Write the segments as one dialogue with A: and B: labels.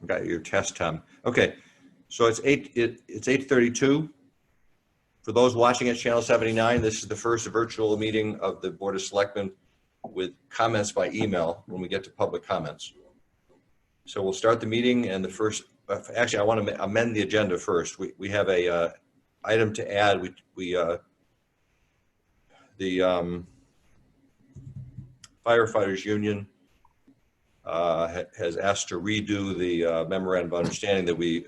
A: Got your test time. Okay, so it's 8:32. For those watching at Channel 79, this is the first virtual meeting of the Board of Selectmen with comments by email when we get to public comments. So we'll start the meeting, and the first, actually, I want to amend the agenda first. We have a item to add. The firefighters union has asked to redo the memorandum of understanding that we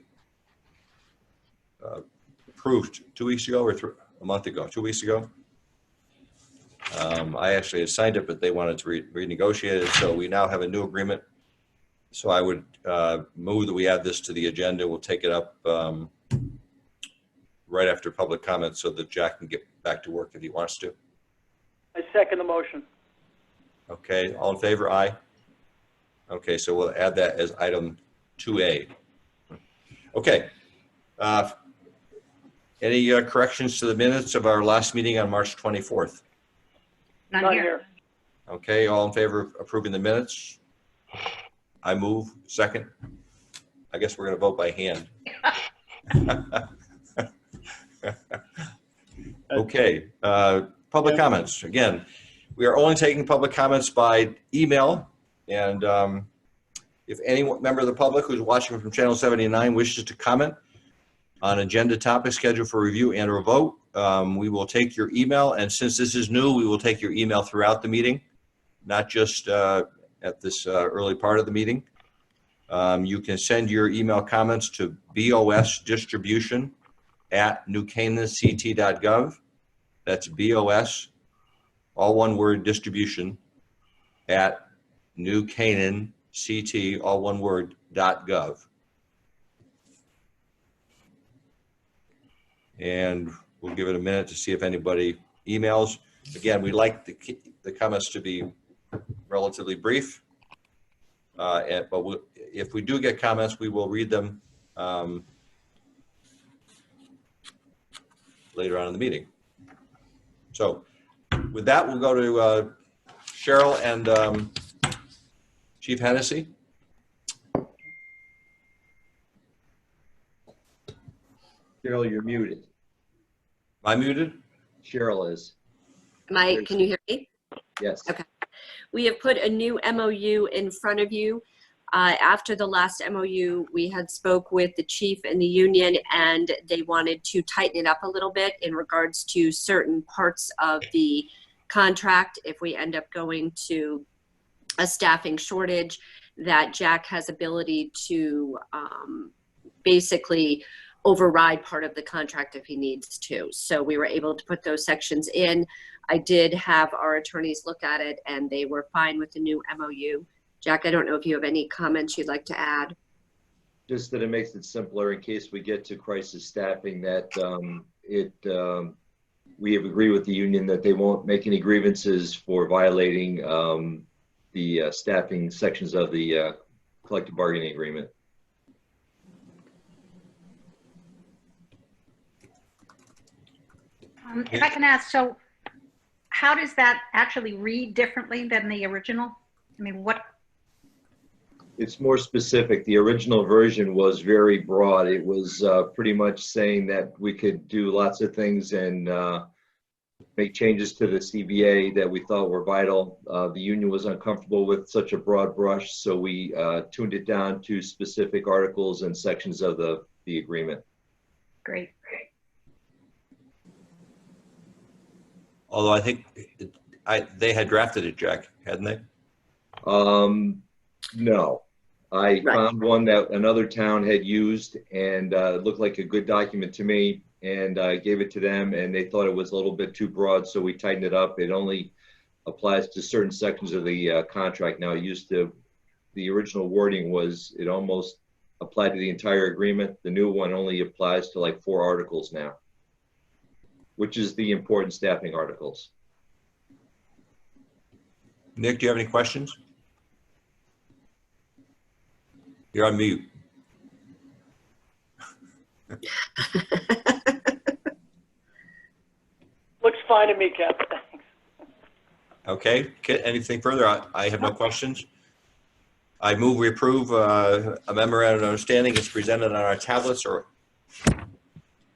A: approved 2 weeks ago, or a month ago, 2 weeks ago. I actually had signed it, but they wanted to renegotiate it. So we now have a new agreement. So I would move that we add this to the agenda. We'll take it up right after public comment so that Jack can get back to work if he wants to.
B: I second the motion.
A: Okay, all in favor? Aye. Okay, so we'll add that as item 2A. Okay. Any corrections to the minutes of our last meeting on March 24th?
C: None here.
A: Okay, all in favor of approving the minutes? I move. Second. I guess we're going to vote by hand. Okay, public comments. Again, we are only taking public comments by email, and if any member of the public who's watching from Channel 79 wishes to comment on agenda topics scheduled for review and or vote, we will take your email, and since this is new, we will take your email throughout the meeting, not just at this early part of the meeting. You can send your email comments to bosdistribution@newcanaanct.gov. That's BOS, all one word, distribution @newcanaanct, all one word, .gov. And we'll give it a minute to see if anybody emails. Again, we like the comments to be relatively brief, but if we do get comments, we will read them later on in the meeting. So with that, we'll go to Cheryl and Chief Hennessy.
D: Cheryl, you're muted.
A: Am I muted?
D: Cheryl is.
C: Can you hear me?
D: Yes.
C: Okay. We have put a new MOU in front of you. After the last MOU, we had spoke with the chief and the union, and they wanted to tighten it up a little bit in regards to certain parts of the contract. If we end up going to a staffing shortage, that Jack has ability to basically override part of the contract if he needs to. So we were able to put those sections in. I did have our attorneys look at it, and they were fine with the new MOU. Jack, I don't know if you have any comments you'd like to add.
D: Just that it makes it simpler in case we get to crisis staffing, that we have agreed with the union that they won't make any grievances for violating the staffing sections of the collective bargaining agreement.
E: If I can ask, so how does that actually read differently than the original? I mean, what?
D: It's more specific. The original version was very broad. It was pretty much saying that we could do lots of things and make changes to the CBA that we thought were vital. The union was uncomfortable with such a broad brush, so we tuned it down to specific articles and sections of the agreement.
E: Great.
A: Although I think they had drafted it, Jack, hadn't they?
D: No. I found one that another town had used, and it looked like a good document to me, and I gave it to them, and they thought it was a little bit too broad, so we tightened it up. It only applies to certain sections of the contract. Now, the original wording was, it almost applied to the entire agreement. The new one only applies to like 4 articles now, which is the important staffing articles.
A: Nick, do you have any questions? You're on mute.
B: Looks fine to me, Cap. Thanks.
A: Okay, Kit, anything further? I have no questions. I move we approve a memorandum of understanding is presented on our tablets, or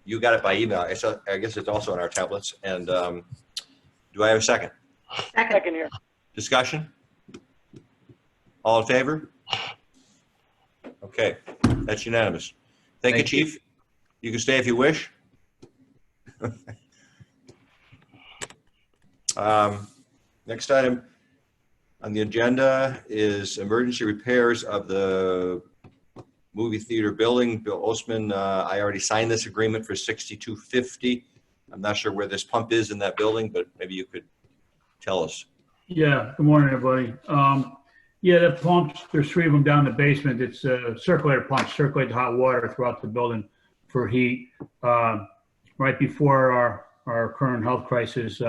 A: you got it by email. I guess it's also on our tablets. And do I have a second?
E: Second.
B: Second here.
A: Discussion? All in favor? Okay, that's unanimous. Thank you,
D: Thank you.
A: Chief. You can stay if you wish. Next item on the agenda is emergency repairs of the movie theater building. Bill Osman, I already signed this agreement for $62.50. I'm not sure where this pump is in that building, but maybe you could tell us.
F: Yeah, good morning, everybody. Yeah, the pumps, there's 3 of them down in the basement. It's circulator pumps, circulate hot water throughout the building for heat. Right before our current health crisis,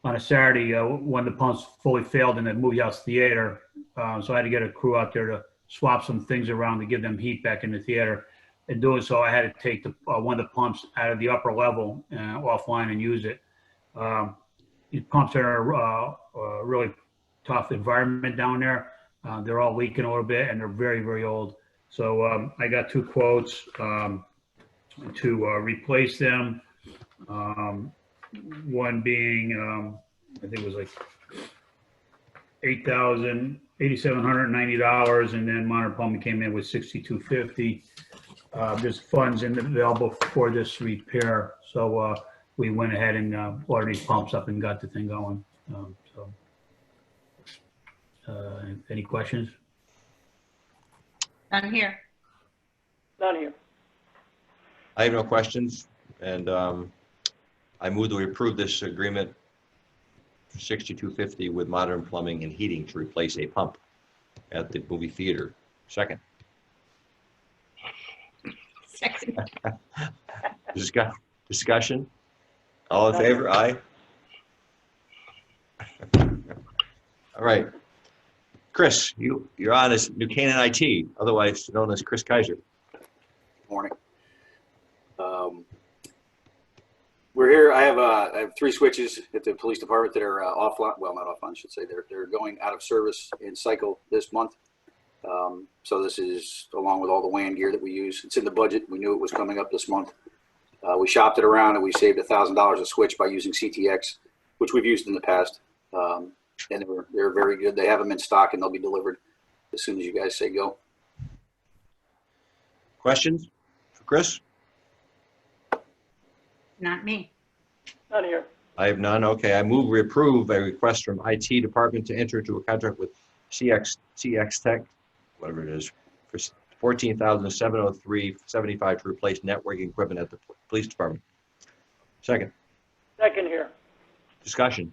F: on a Saturday, when the pumps fully failed in the movie house theater, so I had to get a crew out there to swap some things around to give them heat back in the theater. In doing so, I had to take one of the pumps out of the upper level offline and use it. These pumps are a really tough environment down there. They're all leaking a little bit, and they're very, very old. So I got 2 quotes to replace them. One being, I think it was like $8,790, and then Modern Plumbing came in with $62.50. There's funds available for this repair, so we went ahead and ordered these pumps up and got the thing going. Any questions?
E: None here.
B: None here.
A: I have no questions, and I move that we approve this agreement for $62.50 with Modern Plumbing and Heating to replace a pump at the movie theater. Second.
E: Second.
A: Discussion? All in favor? Aye. All right. Chris, you're on as New Canaan IT, otherwise known as Chris Kaiser.
G: Morning. We're here. I have 3 switches at the police department that are offline. Well, not offline, I should say. They're going out of service in cycle this month. So this is along with all the WAN gear that we use. It's in the budget. We knew it was coming up this month. We shopped it around and we saved $1,000 a switch by using CTX, which we've used in the past. And they're very good. They have them in stock and they'll be delivered as soon as you guys say go.
A: Questions for Chris?
E: Not me.
B: None here.
A: I have none. Okay, I move we approve a request from IT department to enter into a contract with CX Tech, whatever it is, for $14,703.75 to replace networking equipment at the police department. Second.
B: Second here.
A: Discussion.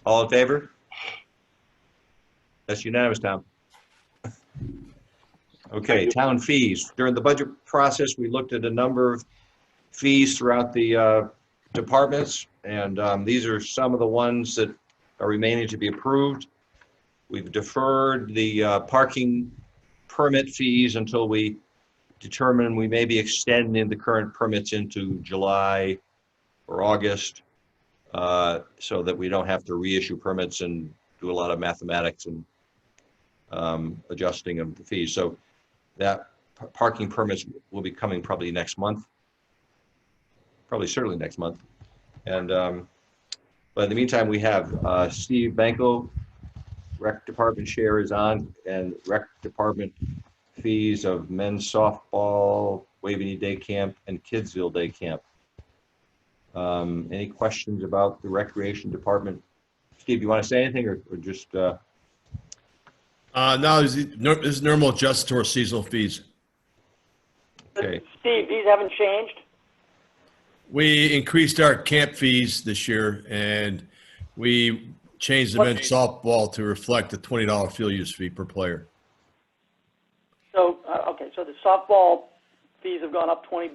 A: All in favor? That's unanimous, Tom. Okay, town fees. During the budget process, we looked at a number of fees throughout the departments, and these are some of the ones that are remaining to be approved. We've deferred the parking permit fees until we determine we may be extending the current permits into July or August, so that we don't have to reissue permits and do a lot of mathematics and adjusting of the fees. So that parking permits will be coming probably next month. Certainly next month. And, but in the meantime, we have Steve Banco, Rec Department share is on, and Rec Department fees of men's softball, Waveney Day Camp, and Kidsville Day Camp. Any questions about the Recreation Department? Steve, you want to say anything or just?
H: No, this is normal adjust to our seasonal fees.
A: Okay.
B: Steve, these haven't changed?
H: We increased our camp fees this year, and we changed the
B: What
H: men's softball to reflect the $20 field use fee per player.
B: So, okay, so the softball fees have gone up $20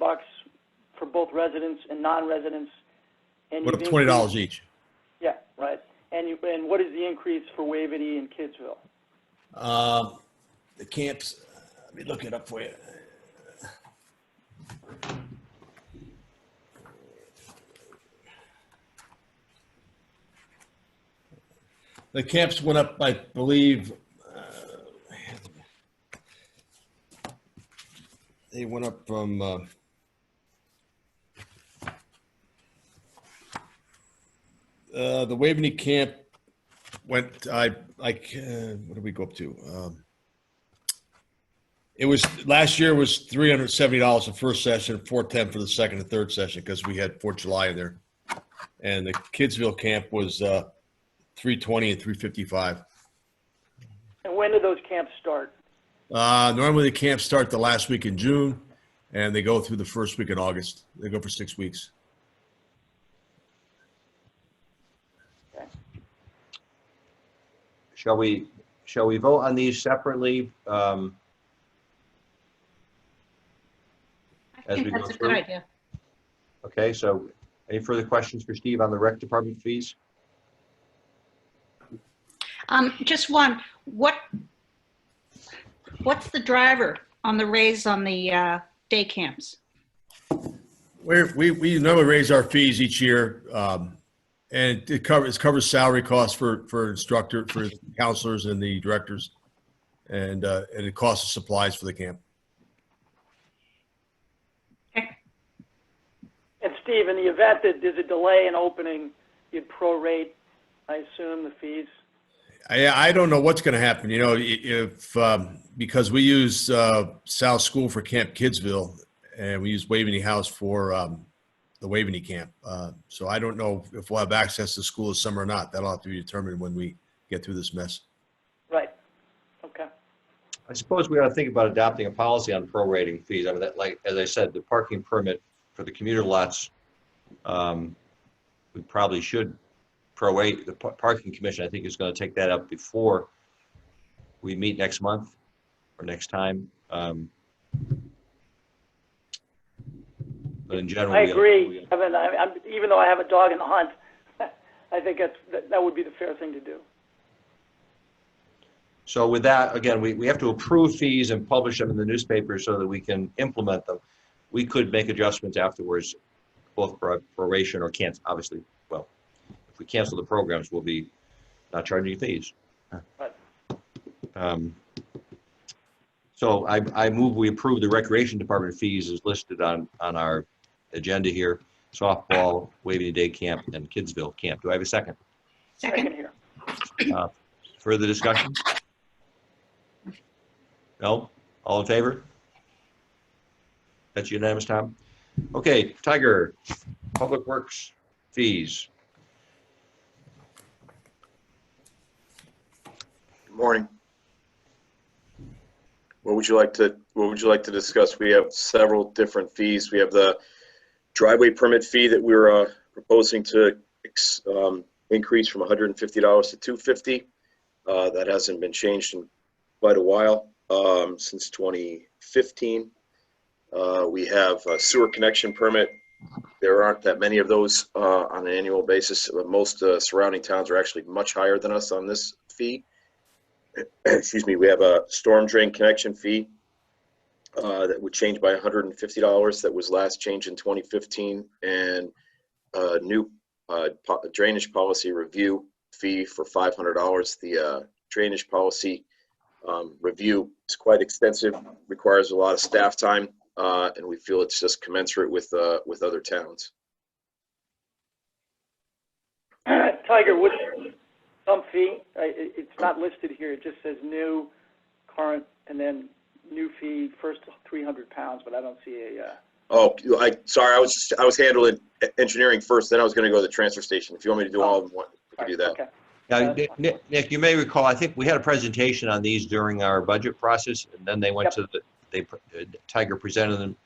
B: for both residents and non-residents. And
H: Went up
B: you've
H: $20
B: increased-
H: each.
B: Yeah, right. And what is the increase for Waveney and Kidsville?
H: The camps, let me look it up for you. The camps went up, I believe, they went up from, the Waveney camp went, what did we go up to? It was, last year was $370 the first session, $410 for the second and third session, because we had 4th of July in there. And the Kidsville camp was, $320 and $355.
B: And when do those camps start?
H: Normally the camps start the last week in June, and they go through the first week in August. They go for 6 weeks.
A: Shall we vote on these separately?
E: I
A: As we
E: think
A: go
E: that's a
A: through?
E: good idea.
A: Okay, so any further questions for Steve on the rec department fees?
E: Just one, what's the driver on the raise on the day camps?
H: We normally raise our fees each year, and it covers salary costs for instructor, for counselors and the directors, and it costs of supplies for the camp.
E: Okay.
B: And Steve, in the event that there's a delay in opening, you'd prorate, I assume, the fees?
H: I don't know what's going to happen. You know, if because we use South School for Camp Kidsville, and we use Waveney House for the Waveney camp. So I don't know if we'll have access to school this summer or not. That'll have to be determined when we get through this mess.
B: Right. Okay.
A: I suppose we ought to think about adopting a policy on prorating fees. I mean, that, like, as I said, the parking permit for the commuter lots, we probably should prorate. The parking commission, I think, is going to take that up before we meet next month or next time. But in general,
B: I agree. I mean, even though I have a dog in the hunt, I think that would be the fair thing to do.
A: So with that, again, we have to approve fees and publish them in the newspaper so that we can implement them. We could make adjustments afterwards, both proration or cancel. Obviously, well, if we cancel the programs, we'll be not charging fees.
B: Right.
A: So I move we approve the recreation department fees as listed on our agenda here: softball, Waveney Day Camp, and Kidsville Camp. Do I have a second?
B: Second here.
A: Further discussion? No? All in favor? That's unanimous, Tom? Okay, Tiger, Public Works fees.
I: Good morning. What would you like to discuss? We have several different fees. We have the driveway permit fee that we're proposing to increase from $150 to $250. That hasn't been changed in quite a while, since 2015. We have a sewer connection permit. There aren't that many of those on an annual basis. Most surrounding towns are actually much higher than us on this fee. Excuse me. We have a storm drain connection fee that would change by $150. That was last changed in 2015, and a new drainage policy review fee for $500. The drainage policy review is quite extensive, requires a lot of staff time, and we feel it's just commensurate with other towns.
B: Tiger, what's some fee? It's not listed here. It just says new, current, and then new fee, first 300 pounds, but I don't see a...
I: Oh, sorry. I was handling engineering first, then I was going to go to the transfer station. If you want me to do all of them, we can do that.
B: Okay.
A: Now, Nick, you may recall, I think we had a presentation on these during our budget process, and then they went to Tiger presented them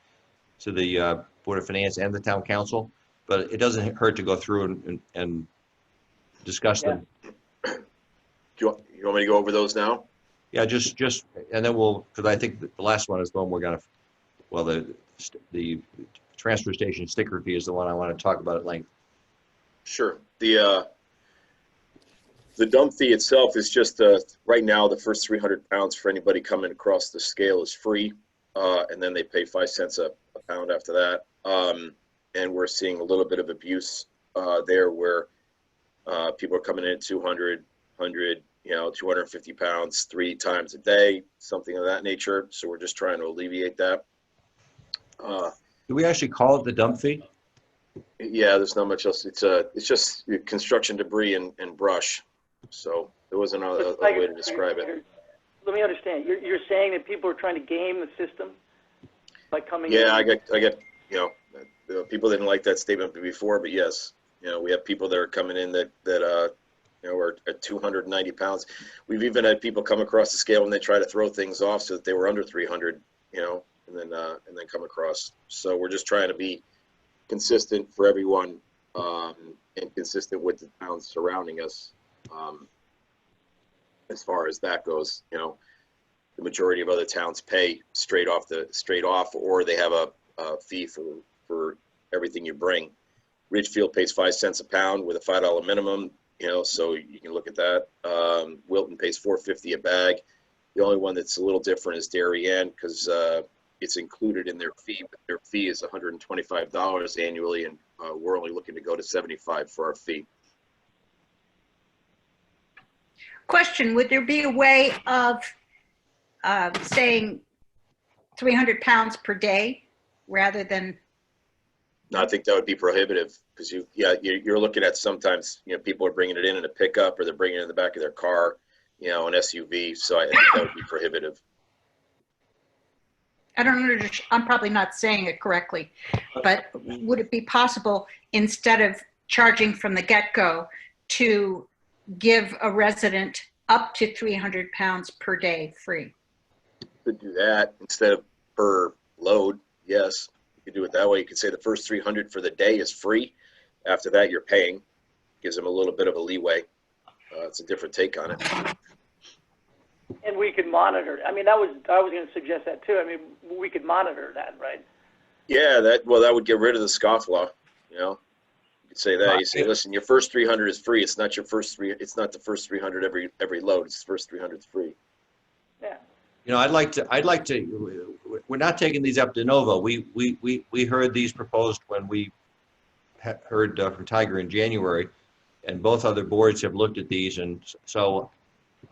A: to the Board of Finance and the Town Council, but it doesn't hurt to go through and discuss them.
I: Do you want me to go over those now?
A: Yeah, just, and then because I think the last one is the one we're gonna, well, the transfer station sticker fee is the one I want to talk about at length.
I: Sure. The dump fee itself is just right now the first 300 pounds for anybody coming across the scale is free, and then they pay 5 cents a pound after that. And we're seeing a little bit of abuse there, where people are coming in at 200, 100, 250 pounds 3 times a day, something of that nature. So we're just trying to alleviate that.
A: Do we actually call it the dump fee?
I: Yeah, there's not much else. It's just construction debris and brush. So there wasn't a way to describe it.
B: Let me understand. You're saying that people are trying to game the system by coming in?
I: Yeah, I get, people didn't like that statement before, but yes, we have people that are coming in that are at 290 pounds. We've even had people come across the scale and they try to throw things off so that they were under 300, and then come across. So we're just trying to be consistent for everyone, and consistent with the towns surrounding us. As far as that goes, the majority of other towns pay straight off, or they have a fee for everything you bring. Ridgefield pays 5 cents a pound with a $5 minimum, so you can look at that. Wilton pays $4.50 a bag. The only one that's a little different is Darien, because it's included in their fee, but their fee is $125 annually, and we're only looking to go to $75 for our fee.
E: Question, would there be a way of saying 300 pounds per day rather than?
I: No, I think that would be prohibitive, because you're looking at sometimes, people are bringing it in a pickup, or they're bringing it in the back of their car, an SUV. So I think that would be prohibitive.
E: I don't know, I'm probably not saying it correctly, but would it be possible, instead of charging from the get-go, to give a resident up to 300 pounds per day free?
I: Could do that instead of per load. Yes, you could do it that way. You could say the first 300 for the day is free. After that, you're paying. Gives them a little bit of a leeway. It's a different take on it.
B: And we could monitor. I was going to suggest that too. We could monitor that, right?
I: Yeah, that would get rid of the scofflaw. You could say that. You say, listen, your first 300 is free. It's not your first three. It's not the first 300 every load. It's the first 300 is free.
B: Yeah.
A: I'd like to. We're not taking these up de novo. We heard these proposed when we heard from Tiger in January, and both other boards have looked at these, and so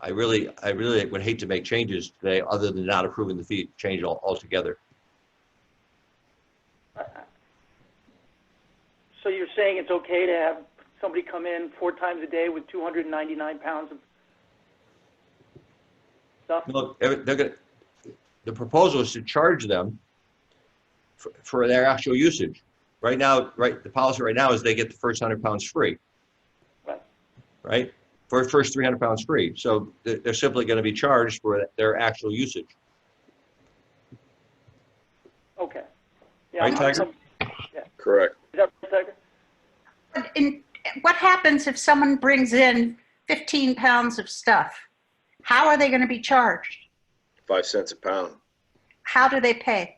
A: I really would hate to make changes today, other than not approving the fee change altogether.
B: So you're saying it's okay to have somebody come in 4 times a day with 299 pounds of stuff?
A: Look, the proposal is to charge them for their actual usage. Right now, the policy right now is they get the first 100 pounds free. Right? For first 300 pounds free. So they're simply going to be charged for their actual usage.
B: Okay. Yeah,
A: Right, Tiger?
B: Yeah.
I: Correct.
B: Is that right, Tiger?
E: And what happens if someone brings in 15 pounds of stuff? How are they going to be charged?
I: 5 cents a pound.
E: How do they pay?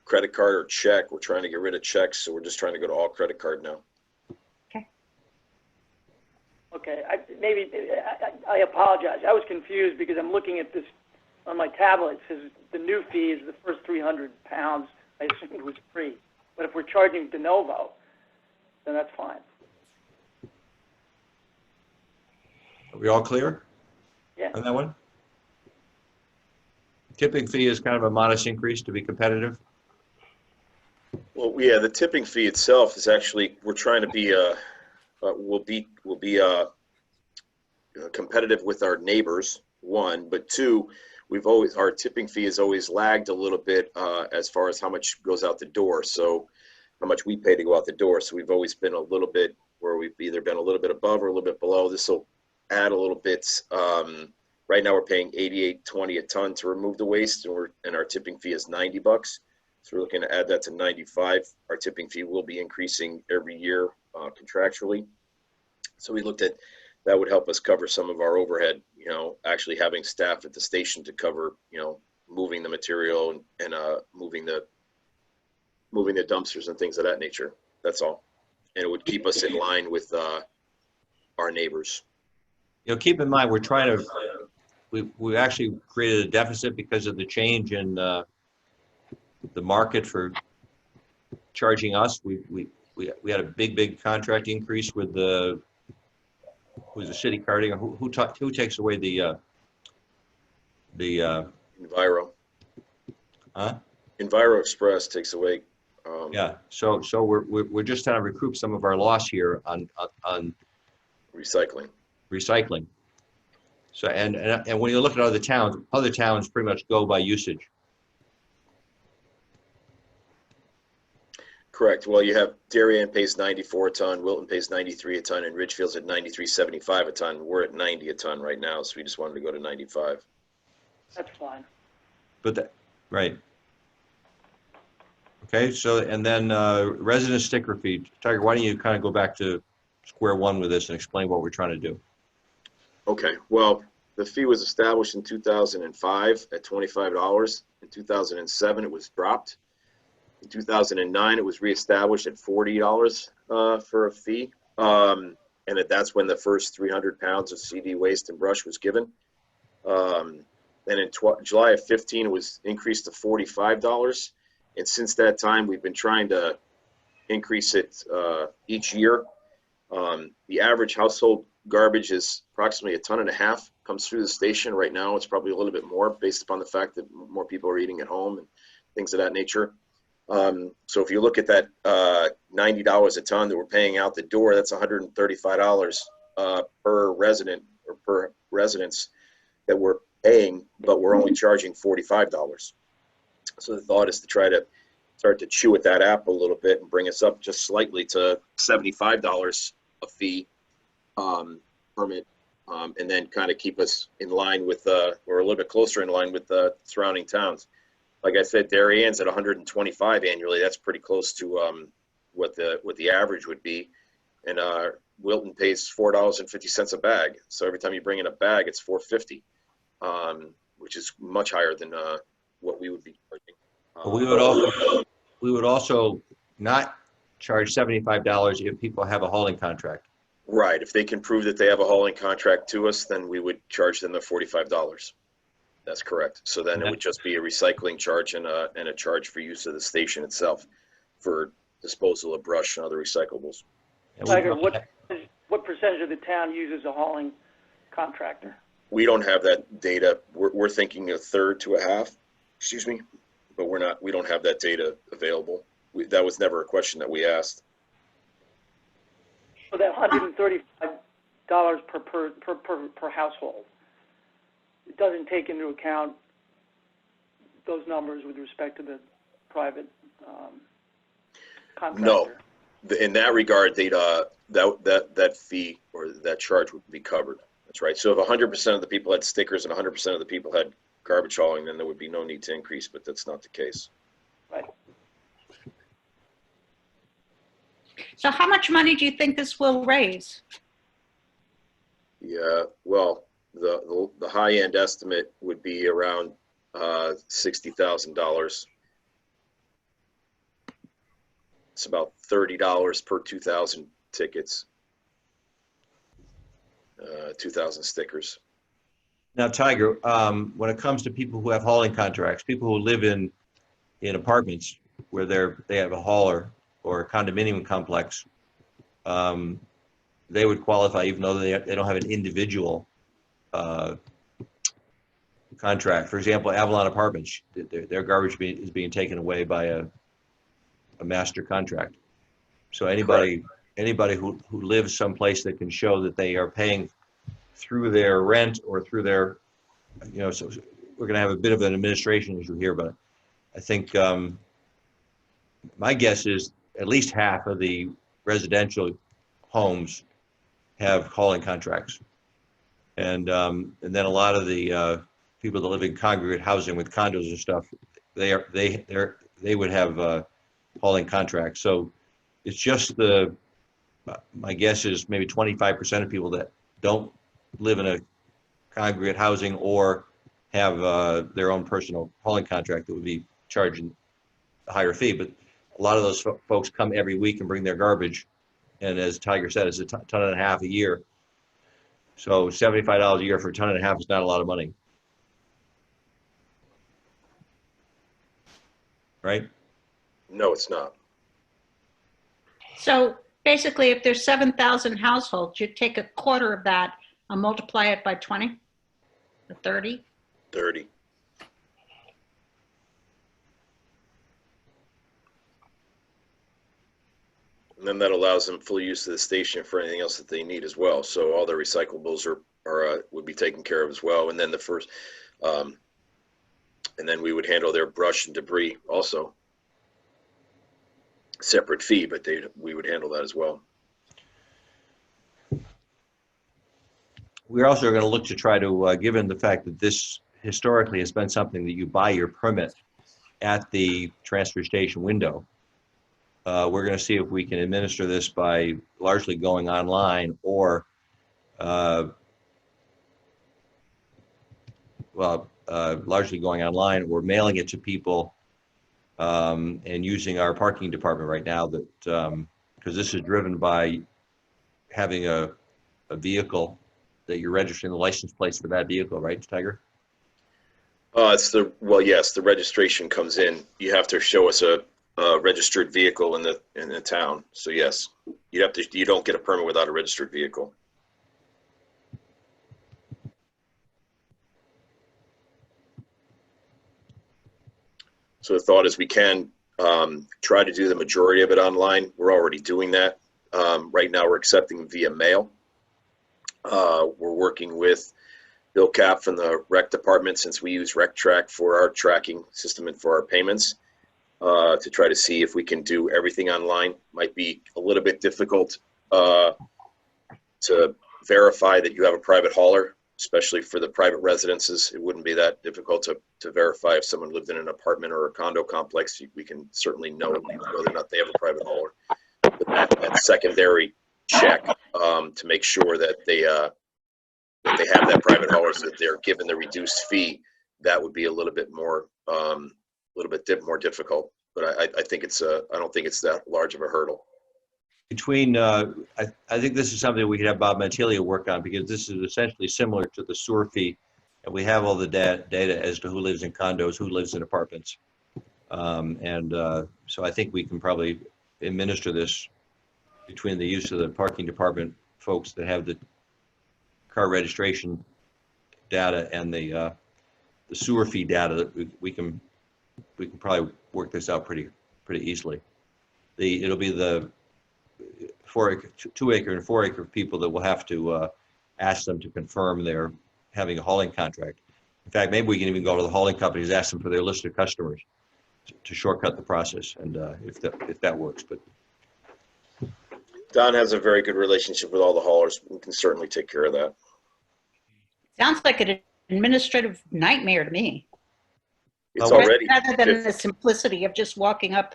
I: Credit card or check. We're trying to get rid of checks, so we're just trying to go to all credit card now.
B: Okay. I apologize. I was confused because I'm looking at this on my tablet. It says the new fee is the first 300 pounds. I assumed it was free. But if we're charging de novo, then that's fine.
A: Are we all clear?
B: Yeah.
A: On that one? Tipping fee is kind of a modest increase to be competitive.
I: Well, yeah, the tipping fee itself is actually, we're trying to be we'll be competitive with our neighbors, one, but two, our tipping fee has always lagged a little bit as far as how much goes out the door. So how much we pay to go out the door. So we've always been a little bit where we've either been a little bit above or a little bit below. This will add a little bit. Right now we're paying $88.20 a ton to remove the waste, and our tipping fee is $90. So we're looking to add that to 95. Our tipping fee will be increasing every year contractually. So we looked at that would help us cover some of our overhead, actually having staff at the station to cover, moving the material and moving the dumpsters and things of that nature. That's all. And it would keep us in line with our neighbors.
A: Keep in mind, we're trying to, we actually created a deficit because of the change in the market for charging us. We had a big contract increase with who's the city carding, who takes away the
I: Enviro.
A: huh?
I: Enviro Express takes away.
A: Yeah, so we're just trying to recoup some of our loss here on
I: Recycling.
A: recycling. So, and when you look at other towns pretty much go by usage.
I: Correct. Well, you have Darien pays 94 a ton, Wilton pays 93 a ton, and Ridgefield's at 93.75 a ton. We're at 90 a ton right now, so we just wanted to go to 95.
B: That's fine.
A: But that, right. Okay, so, and then resident sticker fee. Tiger, why don't you kind of go back to square one with this and explain what we're trying to do?
I: Okay, well, the fee was established in 2005 at $25. In 2007, it was dropped. In 2009, it was reestablished at $40 for a fee. And that's when the first 300 pounds of CD waste and brush was given. And in July of 15, it was increased to $45. And since that time, we've been trying to increase it each year. The average household garbage is approximately 1.5 tons comes through the station. Right now, it's probably a little bit more based upon the fact that more people are eating at home and things of that nature. So if you look at that $90 a ton that we're paying out the door, that's $135 per resident or per residence that we're paying, but we're only charging $45. So the thought is to try to start to chew at that apple a little bit and bring us up just slightly to $75 a fee permit, and then kind of keep us in line with, or a little bit closer in line with the surrounding towns. Like I said, Darien's at 125 annually. That's pretty close to what the average would be. And Wilton pays $4.50 a bag. So every time you bring in a bag, it's $4.50, which is much higher than what we would be charging.
A: But we would also not charge $75 if people have a hauling contract.
I: Right. If they can prove that they have a hauling contract to us, then we would charge them the $45. That's correct. So then it would just be a recycling charge and a charge for use of the station itself for disposal of brush and other recyclables.
B: Tiger, what percentage of the town uses a hauling contractor?
I: We don't have that data. We're thinking a third to a half, excuse me, but we don't have that data available. That was never a question that we asked.
B: So that $135 per household, it doesn't take into account those numbers with respect to the private contractor?
I: No. In that regard, that fee or that charge would be covered. That's right. So if 100% of the people had stickers and 100% of the people had garbage hauling, then there would be no need to increase, but that's not the case.
B: Right.
E: So how much money do you think this will raise?
I: Yeah, well, the high end estimate would be around $60,000. It's about $30 per 2,000 tickets, 2,000 stickers.
A: Now, Tiger, when it comes to people who have hauling contracts, people who live in apartments where they have a hauler or a condominium complex, they would qualify even though they don't have an individual contract. For example, Avalon Apartments, their garbage is being taken away by a master contract. So anybody who lives someplace that can show that they are paying through their rent or through their, so we're going to have a bit of an administration issue here, but I think my guess is at least half of the residential homes have hauling contracts, and then a lot of the people that live in congregate housing with condos and stuff, they would have hauling contracts. So it's just my guess is maybe 25% of people that don't live in a congregate housing or have their own personal hauling contract that would be charging a higher fee. But a lot of those folks come every week and bring their garbage. And as Tiger said, it's a ton and a half a year. So $75 a year for a ton and a half is not a lot of money. Right?
I: No, it's not.
E: So basically, if there's 7,000 households, you take a quarter of that and multiply it by 20 or 30.
I: 30. And then that allows them full use of the station for anything else that they need as well. So all their recyclables would be taken care of as well. And then and then we would handle their brush and debris also. Separate fee, but we would handle that as well.
A: We're also going to look to try to, given the fact that this historically has been something that you buy your permit at the transfer station window, we're going to see if we can administer this by largely going online or, largely going online or mailing it to people and using our parking department right now that, because this is driven by having a vehicle that you're registering the license plates for that vehicle, right, Tiger?
I: Yes, the registration comes in. You have to show us a registered vehicle in the town. So yes, you don't get a permit without a registered vehicle. So the thought is we can try to do the majority of it online. We're already doing that. Right now we're accepting via mail. We're working with Bill Cap from the rec department, since we use RecTrack for our tracking system and for our payments, to try to see if we can do everything online. Might be a little bit difficult to verify that you have a private hauler, especially for the private residences. It wouldn't be that difficult to verify if someone lived in an apartment or a condo complex. We can certainly know whether or not they have a private hauler. But that secondary check to make sure that they have that private hauler, so that they're given the reduced fee, that would be a little bit more difficult. But I think I don't think it's that large of a hurdle.
A: Between, I think this is something we could have Bob Mantilia work on, because this is essentially similar to the sewer fee, and we have all the data as to who lives in condos, who lives in apartments. So I think we can probably administer this between the use of the parking department folks that have the car registration data and the sewer fee data. That we can probably work this out pretty easily. It'll be the 2 acre and 4 acre people that will have to ask them to confirm they're having a hauling contract. In fact, maybe we can even go to the hauling companies, ask them for their list of customers to shortcut the process, and if that works. But
I: Don has a very good relationship with all the haulers. We can certainly take care of that.
E: Sounds like an administrative nightmare to me.
I: It's already,
E: rather than the simplicity of just walking up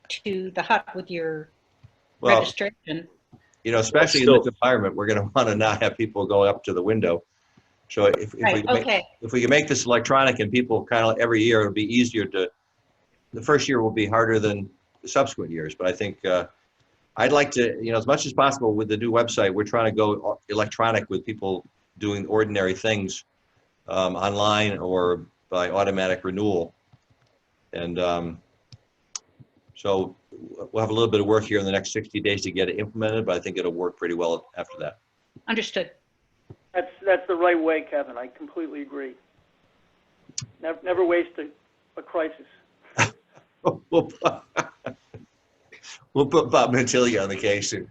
E: to the hut with your registration.
A: Especially in this environment, we're going to want to not have people go up to the window. So if we can make this electronic, and people kind of every year, it'll be easier to. The first year will be harder than the subsequent years, but I think I'd like to, as much as possible with the new website, we're trying to go electronic with people doing ordinary things online or by automatic renewal. And so we'll have a little bit of work here in the next 60 days to get it implemented, but I think it'll work pretty well after that.
E: Understood.
B: That's the right way, Kevin. I completely agree. Never waste a crisis.
A: We'll put Bob Mantilia on the case and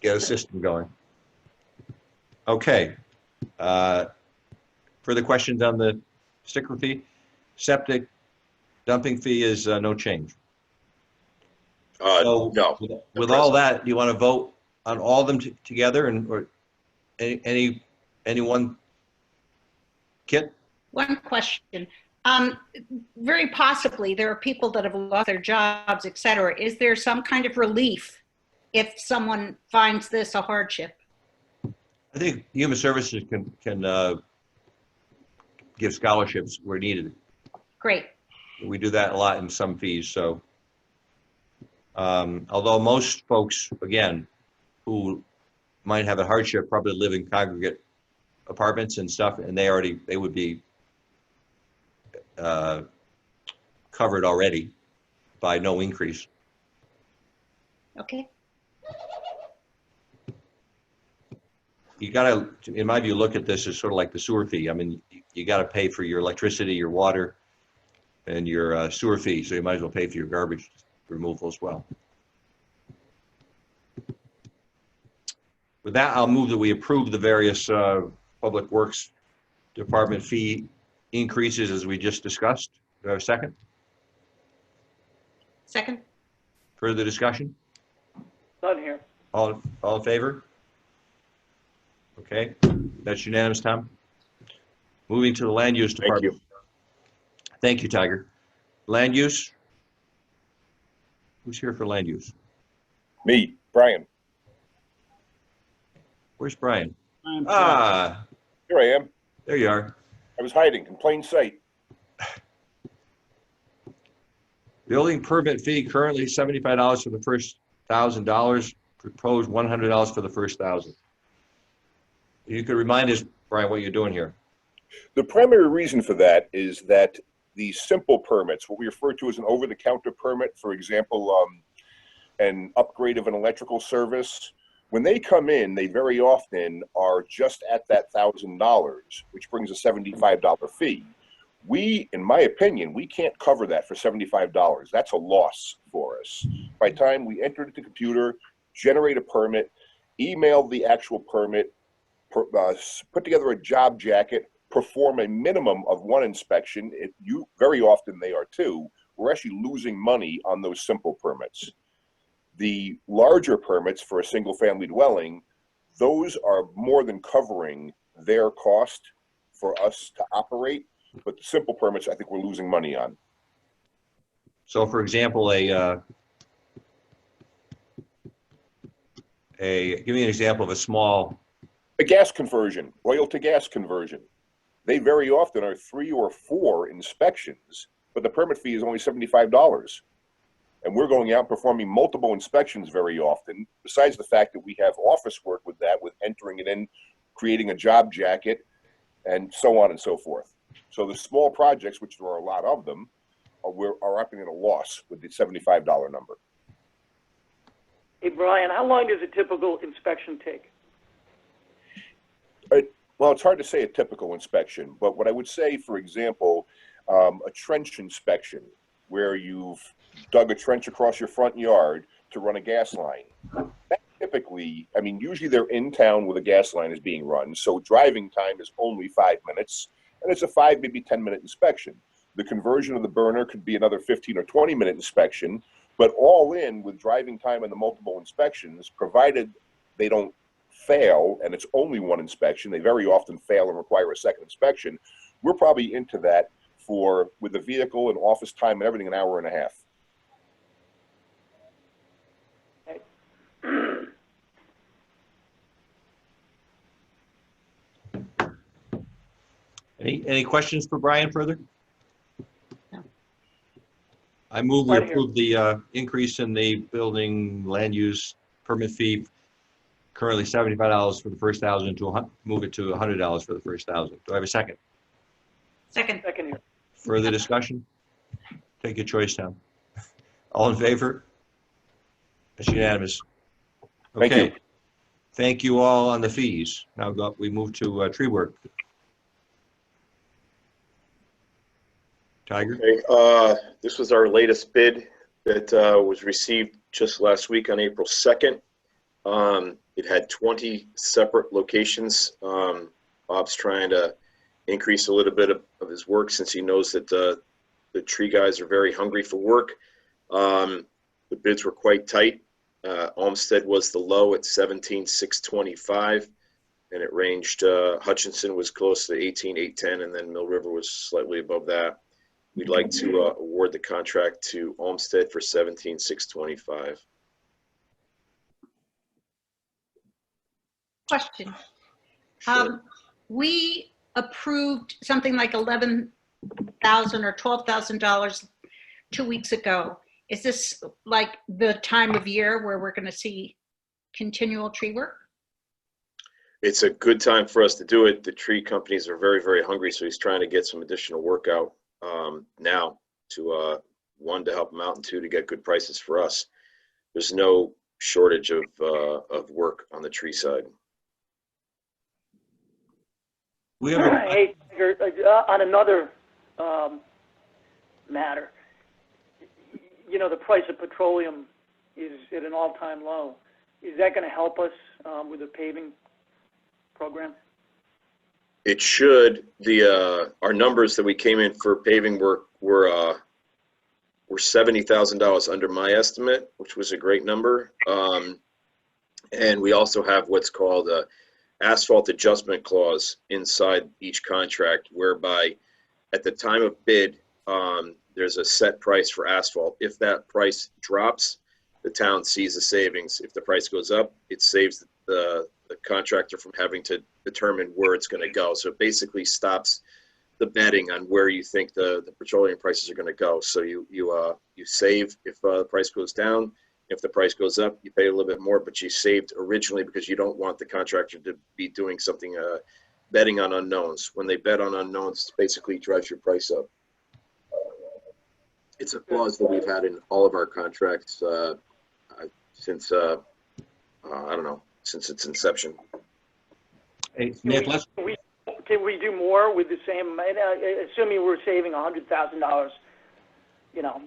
A: get a system going. Okay. Further questions on the sticker fee? Septic dumping fee is no change. So
I: no.
A: With all that, do you want to vote on all of them together, or any one? Kit?
E: One question. Very possibly there are people that have lost their jobs, et cetera. Is there some kind of relief if someone finds this a hardship?
A: I think Human Services can give scholarships where needed.
E: Great.
A: We do that a lot in some fees. So, although most folks, again, who might have a hardship probably live in congregate apartments and stuff, and they would be covered already by no increase.
E: Okay.
A: You gotta, in my view, look at this as sort of like the sewer fee. I mean, you gotta pay for your electricity, your water, and your sewer fee, so you might as well pay for your garbage removal as well. With that, I'll move that we approve the various Public Works Department fee increases as we just discussed. Do I have a second?
E: Second?
A: Further discussion?
B: None here.
A: All in favor? Okay, that's unanimous, Tom. Moving to the Land Use
I: Thank
A: Department. Thank you, Tiger. Land Use? Who's here for Land Use?
J: Me, Brian.
A: Where's Brian? Ah,
J: Here I am.
A: there you are.
J: I was hiding in plain sight.
A: Building permit fee currently $75 for the first $1,000, proposed $100 for the first 1,000. You could remind us, Brian, what you're doing here.
J: The primary reason for that is that the simple permits, what we refer to as an over-the-counter permit, for example, an upgrade of an electrical service, when they come in, they very often are just at that $1,000, which brings a $75 fee. We, in my opinion, we can't cover that for $75. That's a loss for us. By the time we enter the computer, generate a permit, email the actual permit, put together a job jacket, perform a minimum of one inspection, very often they are two, we're actually losing money on those simple permits. The larger permits for a single family dwelling, those are more than covering their cost for us to operate, but the simple permits I think we're losing money on.
A: So for example, give me an example of a small.
J: A gas conversion, oil to gas conversion. They very often are 3 or 4 inspections, but the permit fee is only $75. And we're going out and performing multiple inspections very often, besides the fact that we have office work with that, with entering it in, creating a job jacket, and so on and so forth. So the small projects, which there are a lot of them, are operating at a loss with the $75 number.
B: Hey, Brian, how long does a typical inspection take?
J: Well, it's hard to say a typical inspection, but what I would say, for example, a trench inspection, where you've dug a trench across your front yard to run a gas line. That typically, I mean, usually they're in town where the gas line is being run, so driving time is only 5 minutes, and it's a 5, maybe 10-minute inspection. The conversion of the burner could be another 15 or 20-minute inspection, but all in with driving time and the multiple inspections, provided they don't fail, and it's only one inspection, they very often fail and require a second inspection, we're probably into that for, with the vehicle and office time and everything, an hour and a half.
A: Any questions for Brian further?
E: No.
A: I move we
B: Right here.
A: approve the increase in the building land use permit fee, currently $75 for the first 1,000, to move it to $100 for the first 1,000. Do I have a second?
E: Second.
B: Second here.
A: Further discussion? Take your choice, Tom. All in favor? That's unanimous.
J: Thank
A: Okay.
J: you.
A: Thank you all on the fees. Now we move to tree work. Tiger?
I: Okay, this was our latest bid that was received just last week on April 2nd. It had 20 separate locations. Bob's trying to increase a little bit of his work since he knows that the tree guys are very hungry for work. The bids were quite tight. Olmsted was the low at 17,625, and it ranged, Hutchinson was close to 18,810, and then Mill River was slightly above that. We'd like to award the contract to Olmsted for 17,625.
E: Question.
I: Sure.
E: We approved something like $11,000 or $12,000 2 weeks ago. Is this like the time of year where we're going to see continual tree work?
I: It's a good time for us to do it. The tree companies are very, very hungry, so he's trying to get some additional work out now to, one, to help him out, and two, to get good prices for us. There's no shortage of work on the tree side.
A: We have a,
B: Hey, on another matter, you know, the price of petroleum is at an all-time low. Is that going to help us? with the paving program?
I: It should. Our numbers that we came in for paving were $70,000 under my estimate, which was a great number. And we also have what's called a asphalt adjustment clause inside each contract, whereby at the time of bid, there's a set price for asphalt. If that price drops, the town sees the savings. If the price goes up, it saves the contractor from having to determine where it's going to go. So it basically stops the betting on where you think the petroleum prices are going to go. So you save if the price goes down. If the price goes up, you pay a little bit more, but you saved originally because you don't want the contractor to be doing something, betting on unknowns. When they bet on unknowns, it basically drives your price up. It's a clause that we've had in all of our contracts since, I don't know, since its inception.
A: Hey, Nick, let's,
B: Can we do more with the same, assuming we're saving $100,000,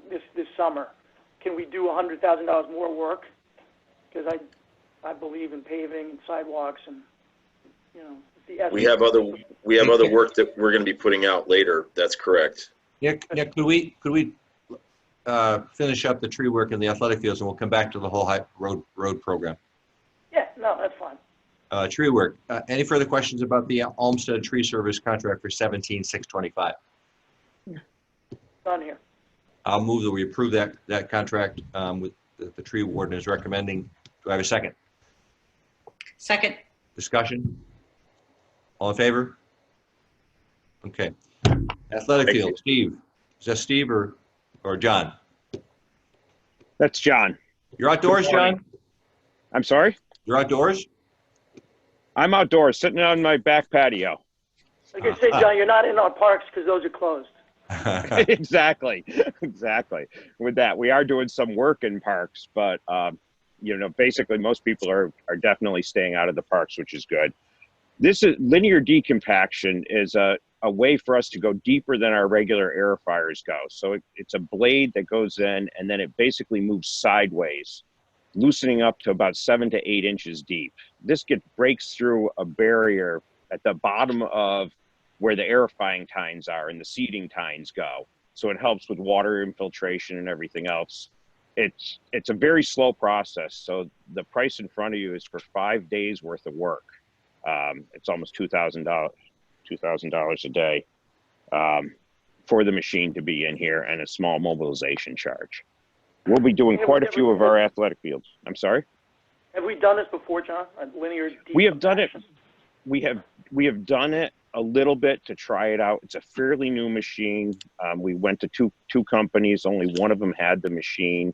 B: this summer? Can we do $100,000 more work? Because I believe in paving and sidewalks and,
I: We have other work that we're going to be putting out later. That's correct.
A: Nick, could we finish up the tree work in the athletic fields, and we'll come back to the whole road program.
B: Yeah, no, that's fine.
A: Tree work. Any further questions about the Olmsted Tree Service contract for 17,625?
B: Done here.
A: I'll move that we approve that contract with the tree warden is recommending. Do I have a second?
E: Second.
A: Discussion? All in favor? Okay. Athletic
I: Thank
A: field,
I: you.
A: Steve. Is that Steve or John?
K: That's John.
A: You're outdoors, John?
K: I'm sorry?
A: You're outdoors?
K: I'm outdoors, sitting on my back patio.
B: Like I say, John, you're not in our parks because those are closed.
K: Exactly. With that, we are doing some work in parks, but basically most people are definitely staying out of the parks, which is good. This is linear decompaction is a way for us to go deeper than our regular air fryers go. So it's a blade that goes in and then it basically moves sideways, loosening up to about 7 to 8 inches deep. This breaks through a barrier at the bottom of where the aerifying tines are and the seeding tines go. So it helps with water infiltration and everything else. It's a very slow process. So the price in front of you is for 5 days worth of work. It's almost $2,000 a day for the machine to be in here and a small mobilization charge. We'll be doing quite a few of our athletic fields. I'm sorry?
B: Have we done this before, John? A linear
K: We have done it.
B: decompaction?
K: We have done it a little bit to try it out. It's a fairly new machine. We went to two companies. Only one of them had the machine.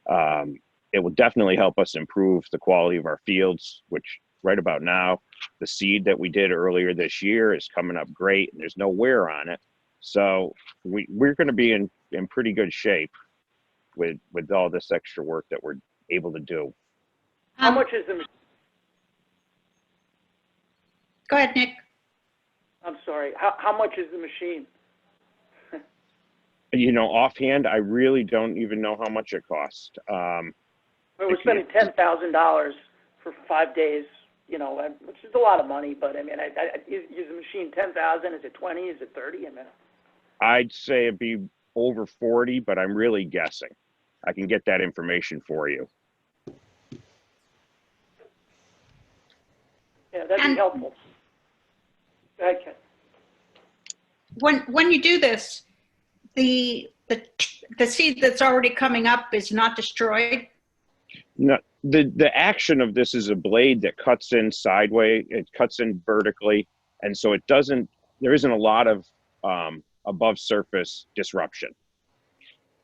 K: It will definitely help us improve the quality of our fields, which right about now, the seed that we did earlier this year is coming up great and there's no wear on it. So we're going to be in pretty good shape with all this extra work that we're able to do.
B: How much is the machine?
E: Go ahead, Nick.
B: I'm sorry. How much is the machine?
K: Offhand, I really don't even know how much it cost.
B: We're spending $10,000 for 5 days, which is a lot of money. But I mean, is the machine 10,000? Is it 20? Is it 30?
K: I'd say it'd be over 40, but I'm really guessing. I can get that information for you.
B: Yeah, that'd be helpful. Go ahead, Ken.
E: When you do this, the seed that's already coming up is not destroyed?
K: No, the action of this is a blade that cuts in sideways, it cuts in vertically, and so there isn't a lot of above surface disruption.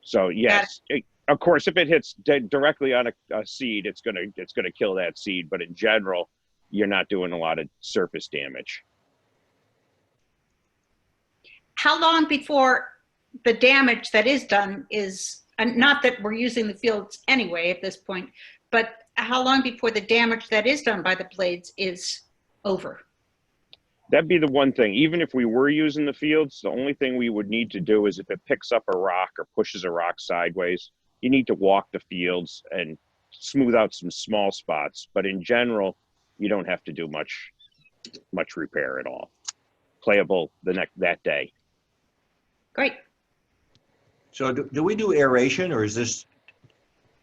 K: So yes, of course, if it hits directly on a seed, it's gonna kill that seed. But in general, you're not doing a lot of surface damage.
E: How long before the damage that is done is, and not that we're using the fields anyway at this point, but how long before the damage that is done by the blades is over?
K: That'd be the one thing. Even if we were using the fields, the only thing we would need to do is if it picks up a rock or pushes a rock sideways, you need to walk the fields and smooth out some small spots. But in general, you don't have to do much repair at all. Playable that day.
E: Great.
A: So do we do aeration, or is this,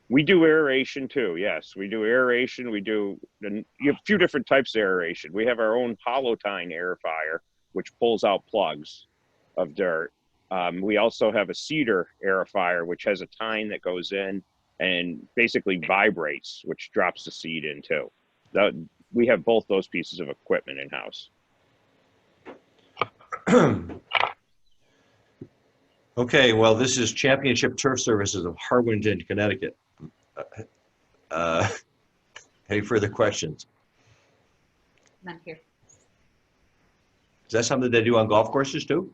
K: We do aeration too. Yes, we do aeration. You have a few different types of aeration. We have our own hollow tine aerifier, which pulls out plugs of dirt. We also have a cedar aerifier, which has a tine that goes in and basically vibrates, which drops the seed in too. We have both those pieces of equipment in house.
A: okay, well, this is Championship Turf Services of Harwinton, Connecticut. Any further questions?
E: None here.
A: Is that something they do on golf courses too?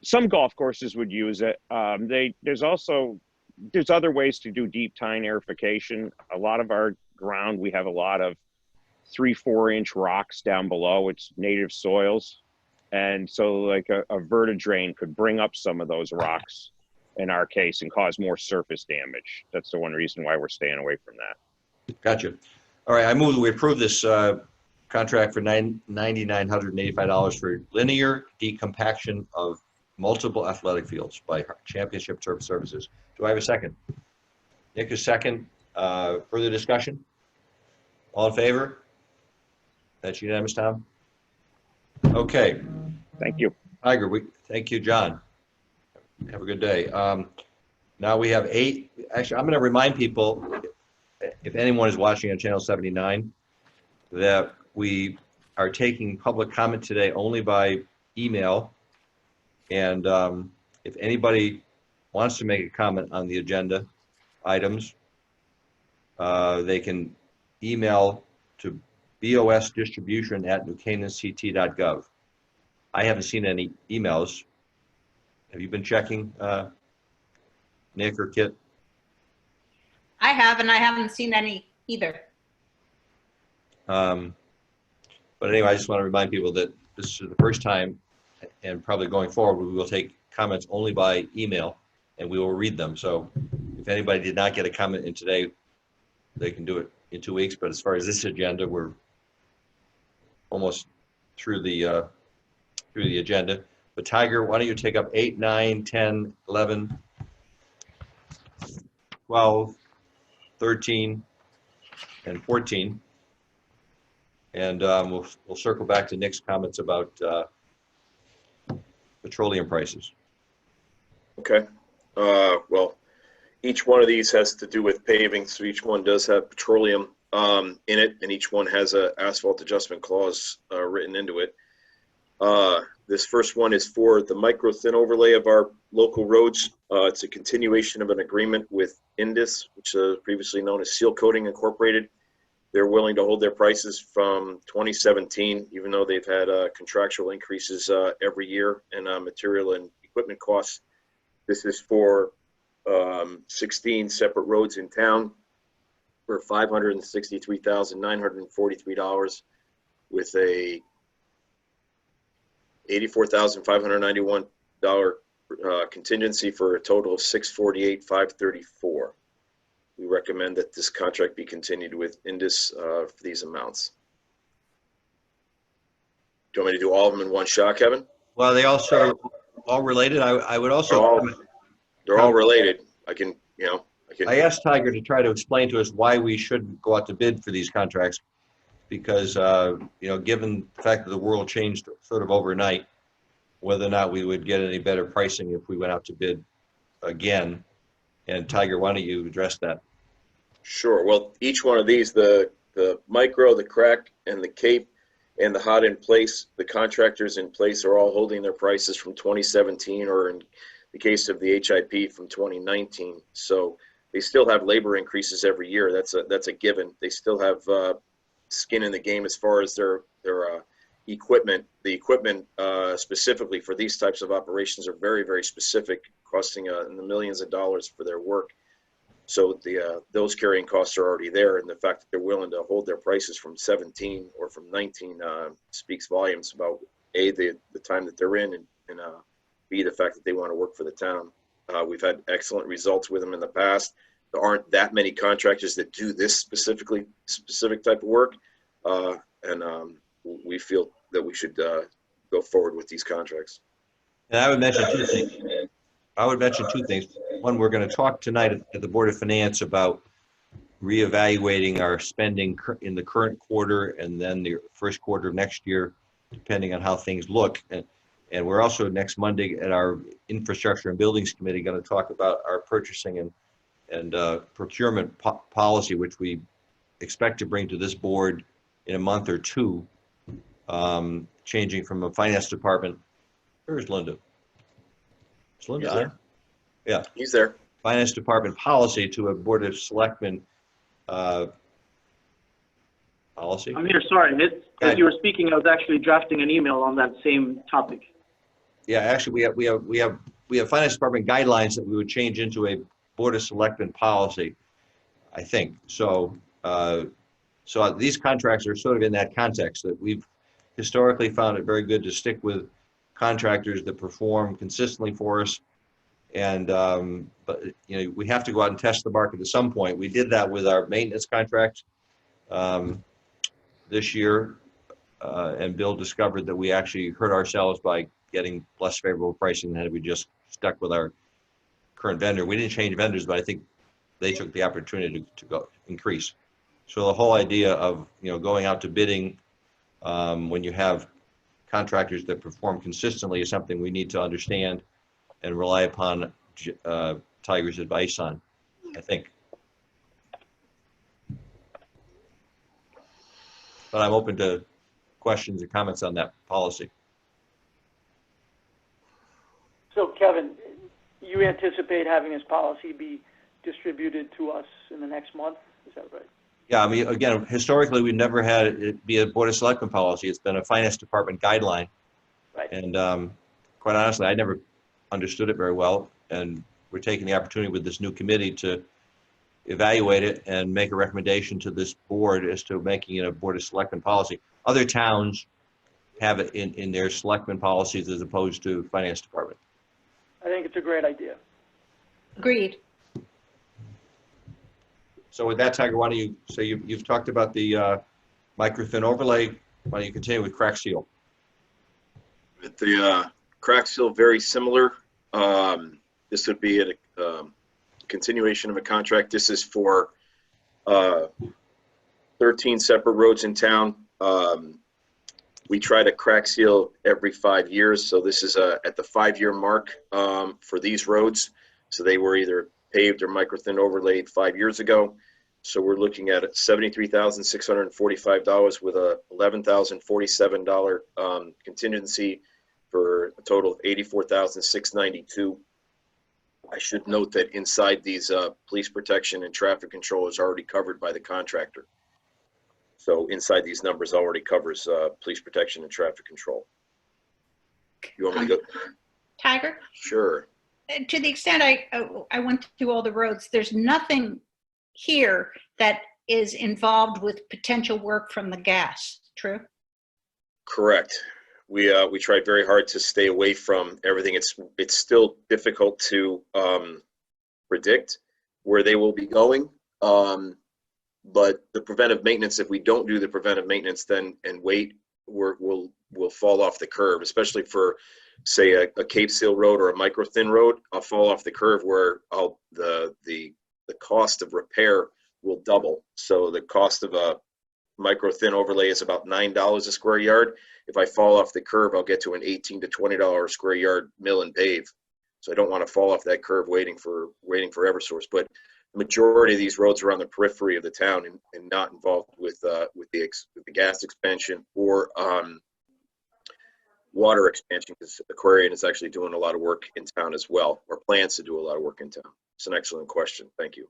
K: Some golf courses would use it. There's other ways to do deep tine aerification. A lot of our ground, we have a lot of 3-4 inch rocks down below. It's native soils. And so like a vertidrain could bring up some of those rocks in our case and cause more surface damage. That's the one reason why we're staying away from that.
A: Gotcha. All right, I move that we approve this contract for $9,985 for linear decompaction of multiple athletic fields by Championship Turf Services. Do I have a second? Nick, a second. Further discussion? All in favor? That's unanimous, Tom? Okay.
K: Thank you.
A: Tiger, thank you, John. Have a good day. Now we have 8. Actually, I'm going to remind people, if anyone is watching on Channel 79, that we are taking public comment today only by email. And if anybody wants to make a comment on the agenda items, they can email to bosdistribution@newcanaanct.gov. I haven't seen any emails. Have you been checking, Nick or Kit?
E: I have, and I haven't seen any either.
A: But anyway, I just want to remind people that this is the first time, and probably going forward, we will take comments only by email, and we will read them. So if anybody did not get a comment in today, they can do it in 2 weeks. But as far as this agenda, we're almost through the agenda. But Tiger, why don't you take up 8, 9, 10, 11, 12, 13, and 14. And we'll circle back to Nick's comments about petroleum prices.
I: Okay. Well, each one of these has to do with paving, so each one does have petroleum in it, and each one has a asphalt adjustment clause written into it. This first one is for the micro thin overlay of our local roads. It's a continuation of an agreement with Indus, which is previously known as Seal Coating Incorporated. They're willing to hold their prices from 2017, even though they've had contractual increases every year in material and equipment costs. This is for 16 separate roads in town for $563,943 with a $84,591 contingency for a total of $648,534. We recommend that this contract be continued with Indus for these amounts. Do you want me to do all of them in one shot, Kevin?
A: Well, they all sort of all related. I would also.
I: They're all related. I
A: asked Tiger to try to explain to us why we shouldn't go out to bid for these contracts, because given the fact that the world changed sort of overnight, whether or not we would get any better pricing if we went out to bid again. And Tiger, why don't you address that?
I: Sure. Well, each one of these, the micro, the crack, and the cape, and the hot in place, the contractors in place are all holding their prices from 2017, or in the case of the HIP from 2019. So they still have labor increases every year. That's a given. They still have skin in the game as far as their equipment. The equipment specifically for these types of operations are very, very specific, costing in the millions of dollars for their work. So those carrying costs are already there, and the fact that they're willing to hold their prices from 17 or from 19 speaks volumes about the time that they're in, and B, the fact that they want to work for the town. We've had excellent results with them in the past. There aren't that many contractors that do this specific type of work, and we feel that we should go forward with these contracts.
A: And I would mention two things. One, we're going to talk tonight at the Board of Finance about reevaluating our spending in the current quarter and then the first quarter of next year, depending on how things look. And we're also next Monday at our Infrastructure and Buildings Committee going to talk about our purchasing and procurement policy, which we expect to bring to this board in a month or two, changing from a finance department. Where's Linda? Is Linda there? Yeah.
I: He's there.
A: Finance department policy to a Board of Selectmen policy.
L: I'm here, sorry. As you were speaking, I was actually drafting an email on that same topic.
A: Yeah, actually, we have finance department guidelines that we would change into a Board of Selectmen policy, I think. So, so these contracts are sort of in that context that we've historically found it very good to stick with contractors that perform consistently for us. And, but, you know, we have to go out and test the market at some point. We did that with our maintenance contract this year. And Bill discovered that we actually hurt ourselves by getting less favorable pricing than had we just stuck with our current vendor. We didn't change vendors, but I think they took the opportunity to go increase. So the whole idea of, you know, going out to bidding when you have contractors that perform consistently is something we need to understand and rely upon Tiger's advice on, I think. But I'm open to questions or comments on that policy.
B: So Kevin, you anticipate having this policy be distributed to us in the next month? Is that right?
A: Yeah, I mean, again, historically, we've never had it be a Board of Selectmen policy. It's been a finance department guideline.
B: Right.
A: And quite honestly, I never understood it very well. And we're taking the opportunity with this new committee to evaluate it and make a recommendation to this board as to making it a Board of Selectmen policy. Other towns have it in their selectmen policies as opposed to finance department.
B: I think it's a great idea.
E: Agreed.
A: So with that, Tiger, why don't you, so you've talked about the microthin overlay, why don't you continue with crack seal?
I: With the crack seal, very similar. This would be a continuation of a contract. This is for 13 separate roads in town. We try to crack seal every 5 years. So this is at the 5-year mark for these roads. So they were either paved or microthin overlaid 5 years ago. So we're looking at $73,645 with a $11,047 contingency for a total of $84,692. I should note that inside these police protection and traffic control is already covered by the contractor. So inside these numbers already covers police protection and traffic control. You want me to go?
E: Tiger?
I: Sure.
E: To the extent I went through all the roads, there's nothing here that is involved with potential work from the gas, true?
I: Correct. We tried very hard to stay away from everything. It's still difficult to predict where they will be going. But the preventive maintenance, if we don't do the preventive maintenance then and wait, we'll fall off the curve, especially for, say, a Cape Seal road or a microthin road. I'll fall off the curve where the cost of repair will double. So the cost of a microthin overlay is about $9 a square yard. If I fall off the curve, I'll get to an $18 to $20 a square yard mill and pave. So I don't want to fall off that curve waiting for Eversource. But the majority of these roads are on the periphery of the town and not involved with the gas expansion or water expansion, because Aquarian is actually doing a lot of work in town as well, or plans to do a lot of work in town. It's an excellent question. Thank you.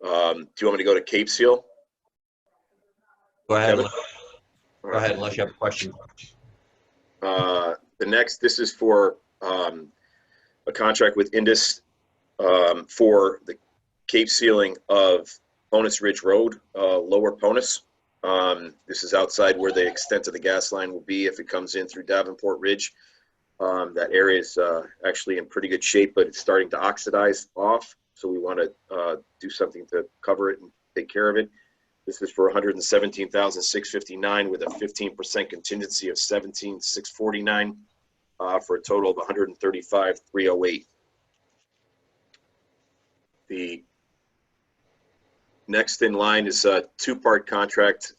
I: Do you want me to go to Cape Seal?
A: Go ahead.
I: Kevin?
A: Go ahead, unless you have a question.
I: The next, this is for a contract with Indus for the Cape Sealing of Ponus Ridge Road, Lower Ponus. This is outside where the extent of the gas line will be if it comes in through Davenport Ridge. That area is actually in pretty good shape, but it's starting to oxidize off. So we want to do something to cover it and take care of it. This is for $117,659 with a 15% contingency of $17,649 for a total of $135,308. The next in line is a two-part contract.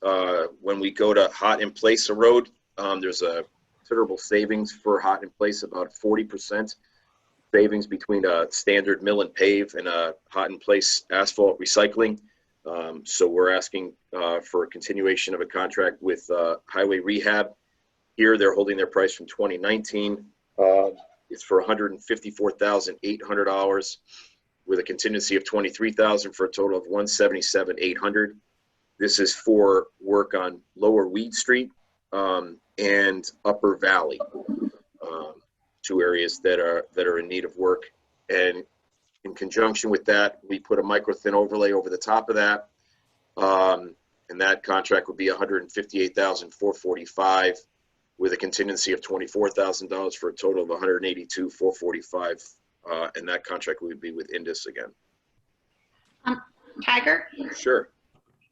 I: When we go to hot in place a road, there's a considerable savings for hot in place, about 40% savings between a standard mill and pave and a hot in place asphalt recycling. So we're asking for a continuation of a contract with Highway Rehab. Here they're holding their price from 2019. It's for $154,800 with a contingency of $23,000 for a total of $177,800. This is for work on Lower Weed Street and Upper Valley, two areas that are in need of work. And in conjunction with that, we put a micro-thin overlay over the top of that, and that contract would be $158,445 with a contingency of $24,000 for a total of $182,445, and that contract would be with Indus again.
E: Tiger,
I: Sure.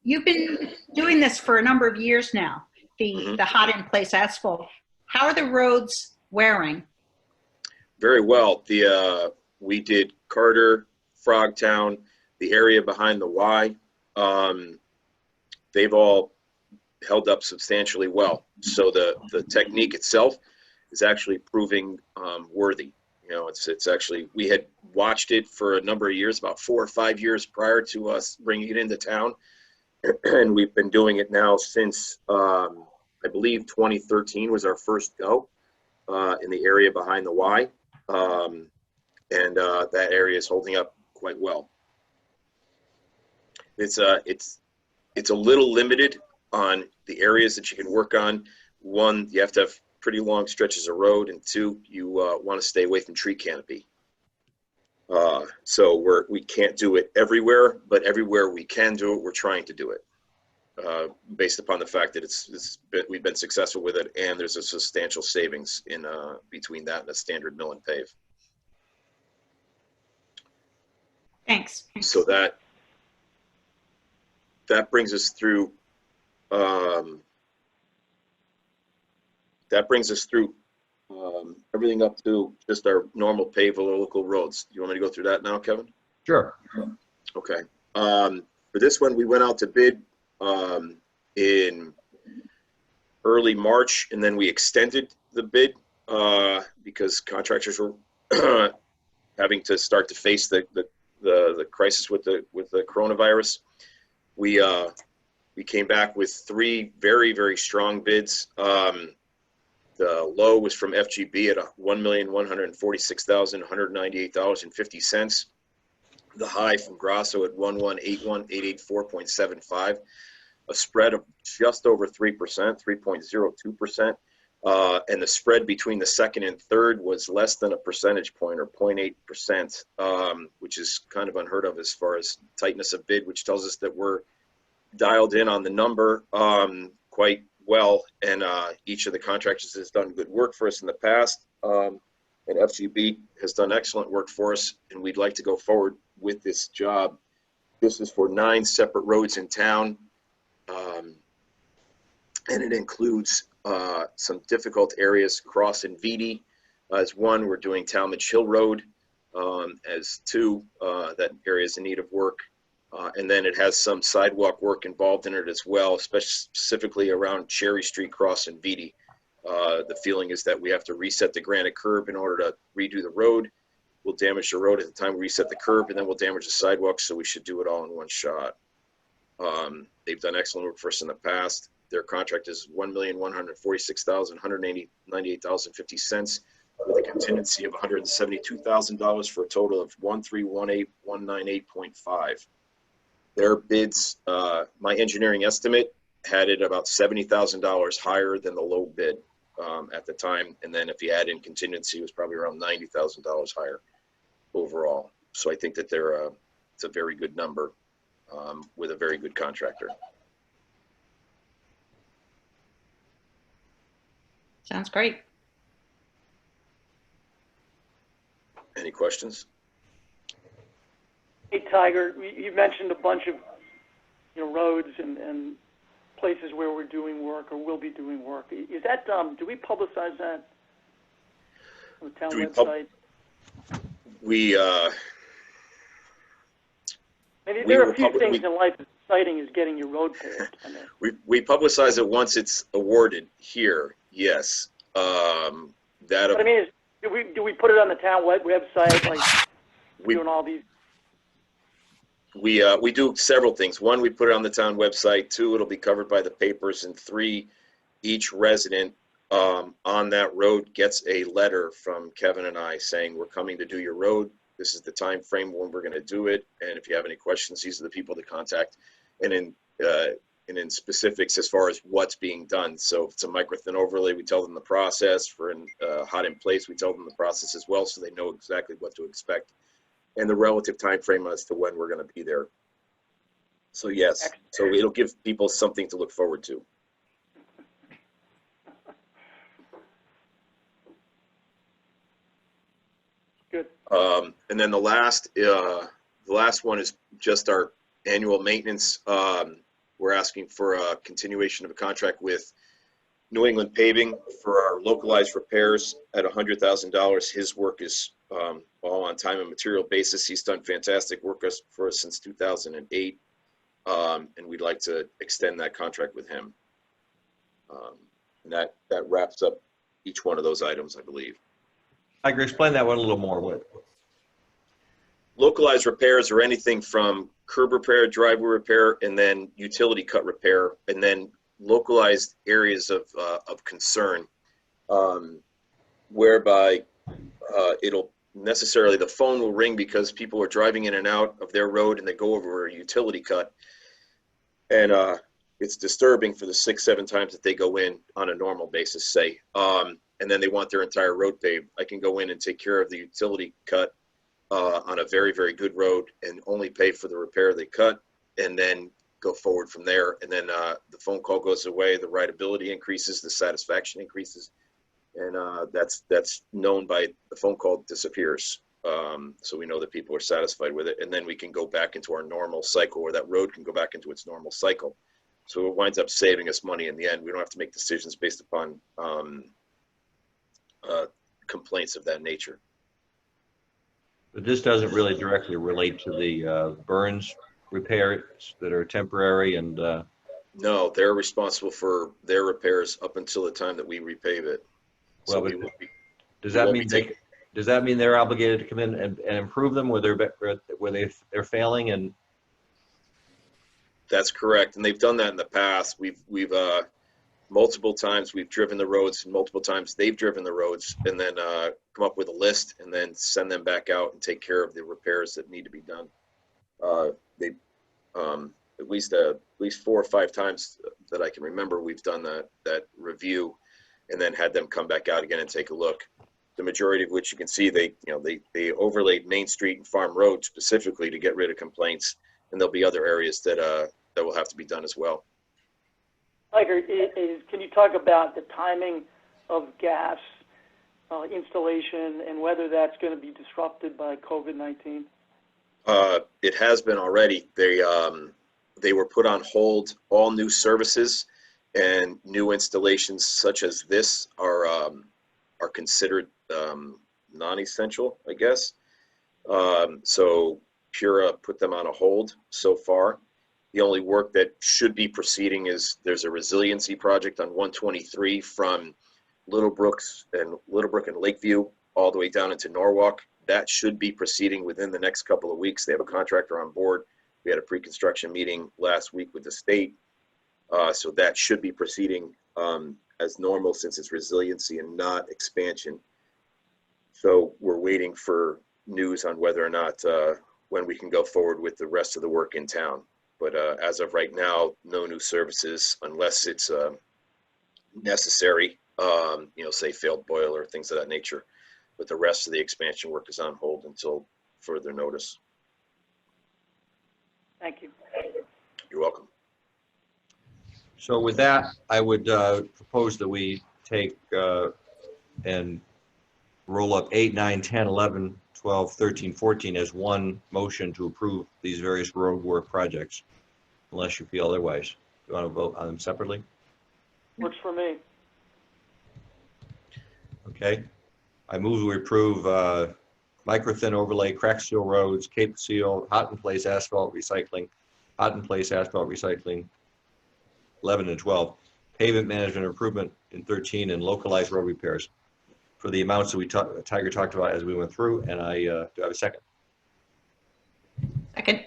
E: you've been doing this for a number of years now, the hot in place asphalt. How are the roads wearing?
I: Very well. We did Carter, Frogtown, the area behind the Y. They've all held up substantially well. So the technique itself is actually proving worthy. You know, it's actually, we had watched it for a number of years, about 4 or 5 years prior to us bringing it into town. And we've been doing it now since, I believe 2013 was our first go in the area behind the Y. That area is holding up quite well. It's a little limited on the areas that you can work on. One, you have to have pretty long stretches of road, and two, you want to stay away from tree canopy. So we can't do it everywhere, but everywhere we can do it, we're trying to do it based upon the fact that we've been successful with it, and there's a substantial savings in between that and a standard mill and pave.
E: Thanks.
I: So that brings us through. That brings us through everything up to just our normal paved local roads. You want me to go through that now, Kevin?
A: Sure.
I: Okay. For this one, we went out to bid in early March, and then we extended the bid because contractors were having to start to face the crisis with the coronavirus. We came back with 3 very, very strong bids. The low was from FGB at $1,146,198.50. The high from Grasso at 1,181,884.75. A spread of just over 3%, 3.02%. And the spread between the second and third was less than a percentage point, or 0.8%, which is kind of unheard of as far as tightness of bid, which tells us that we're dialed in on the number quite well, and each of the contractors has done good work for us in the past, and FGB has done excellent work for us, and we'd like to go forward with this job. This is for 9 separate roads in town, and it includes some difficult areas. Cross and Vitti as 1. We're doing Talmadge Hill Road as 2. That area is in need of work. And then it has some sidewalk work involved in it as well, specifically around Cherry Street, Cross, and Vitti. The feeling is that we have to reset the granite curb in order to redo the road. We'll damage the road at the time we reset the curb, and then we'll damage the sidewalk, so we should do it all in one shot. They've done excellent work for us in the past. Their contract is $1,146,198.50 with a contingency of $172,000 for a total of $1,318,198.5. Their bids, my engineering estimate had it about $70,000 higher than the low bid at the time. And then if you add in contingency, it was probably around $90,000 higher overall. So I think that it's a very good number with a very good contractor.
E: Sounds great.
I: Any questions?
B: Hey, Tiger, you mentioned a bunch of roads and places where we're doing work or will be doing work. Is that, do we publicize that on the town website? There are a few things in life that's exciting as getting your road paved. I mean.
I: We publicize it once it's awarded here, yes.
B: But I mean, do we put it on the town website, like doing all these?
I: We do several things. One, we put it on the town website. Two, it'll be covered by the papers. And three, each resident on that road gets a letter from Kevin and I saying, we're coming to do your road. This is the time frame when we're going to do it. And if you have any questions, these are the people to contact. And in specifics as far as what's being done. So if it's a microthin overlay, we tell them the process. For hot in place, we tell them the process as well, so they know exactly what to expect and the relative time frame as to when we're going to be there. So yes, so it'll give people something to look forward to.
B: Good.
I: And then the last one is just our annual maintenance. We're asking for a continuation of a contract with New England Paving for our localized repairs at $100,000. His work is all on time and material basis. He's done fantastic work for us since 2008, and we'd like to extend that contract with him. And that wraps up each one of those items, I believe.
A: I can explain that one a little more.
I: Localized repairs are anything from curb repair, driveway repair, and then utility cut repair, and then localized areas of concern, whereby it'll necessarily, the phone will ring because people are driving in and out of their road and they go over a utility cut. And it's disturbing for the 6-7 times that they go in on a normal basis, say, and then they want their entire road paved. I can go in and take care of the utility cut on a very, very good road and only pay for the repair they cut, and then go forward from there. And then the phone call goes away, the rideability increases, the satisfaction increases, and that's known by the phone call disappears. So we know that people are satisfied with it, and then we can go back into our normal cycle, or that road can go back into its normal cycle. So it winds up saving us money in the end. We don't have to make decisions based upon complaints of that nature.
A: But this doesn't really directly relate to the burns repairs that are temporary and.
I: No, they're responsible for their repairs up until the time that we repave it.
A: Well, so does that mean they're obligated to come in and improve them where they're failing? And
I: that's correct, and they've done that in the past. We've multiple times we've driven the roads, and multiple times they've driven the roads, and then come up with a list and then send them back out and take care of the repairs that need to be done. They at least 4 or 5 times that I can remember, we've done that review and then had them come back out again and take a look. The majority of which you can see they overlaid Main Street and Farm Road specifically to get rid of complaints, and there'll be other areas that will have to be done as well.
B: Tiger, can you talk about the timing of gas installation and whether that's going to be disrupted by COVID-19?
I: It has been already. They were put on hold. All new services and new installations such as this are considered non-essential, I guess. So Pura put them on a hold so far. The only work that should be proceeding is there's a resiliency project on 123 from Littlebrook and Lakeview all the way down into Norwalk. That should be proceeding within the next couple of weeks. They have a contractor on board. We had a pre-construction meeting last week with the state. So that should be proceeding as normal since it's resiliency and not expansion. So we're waiting for news on whether or not when we can go forward with the rest of the work in town. But as of right now, no new services unless it's necessary, say failed boiler, things of that nature. But the rest of the expansion work is on hold until further notice.
B: Thank you.
I: You're welcome.
A: so with that, I would propose that we take and roll up 8, 9, 10, 11, 12, 13, 14 as one motion to approve these various road work projects. unless you feel otherwise. You want to vote on them separately?
B: Works for me.
A: Okay. I move we approve micro-thin overlay, crack seal roads, Cape Seal, hot in place asphalt recycling, 11 and 12, pavement management improvement in 13, and localized road repairs for the amounts that Tiger talked about as we went through. And I do I have a second.
E: Second.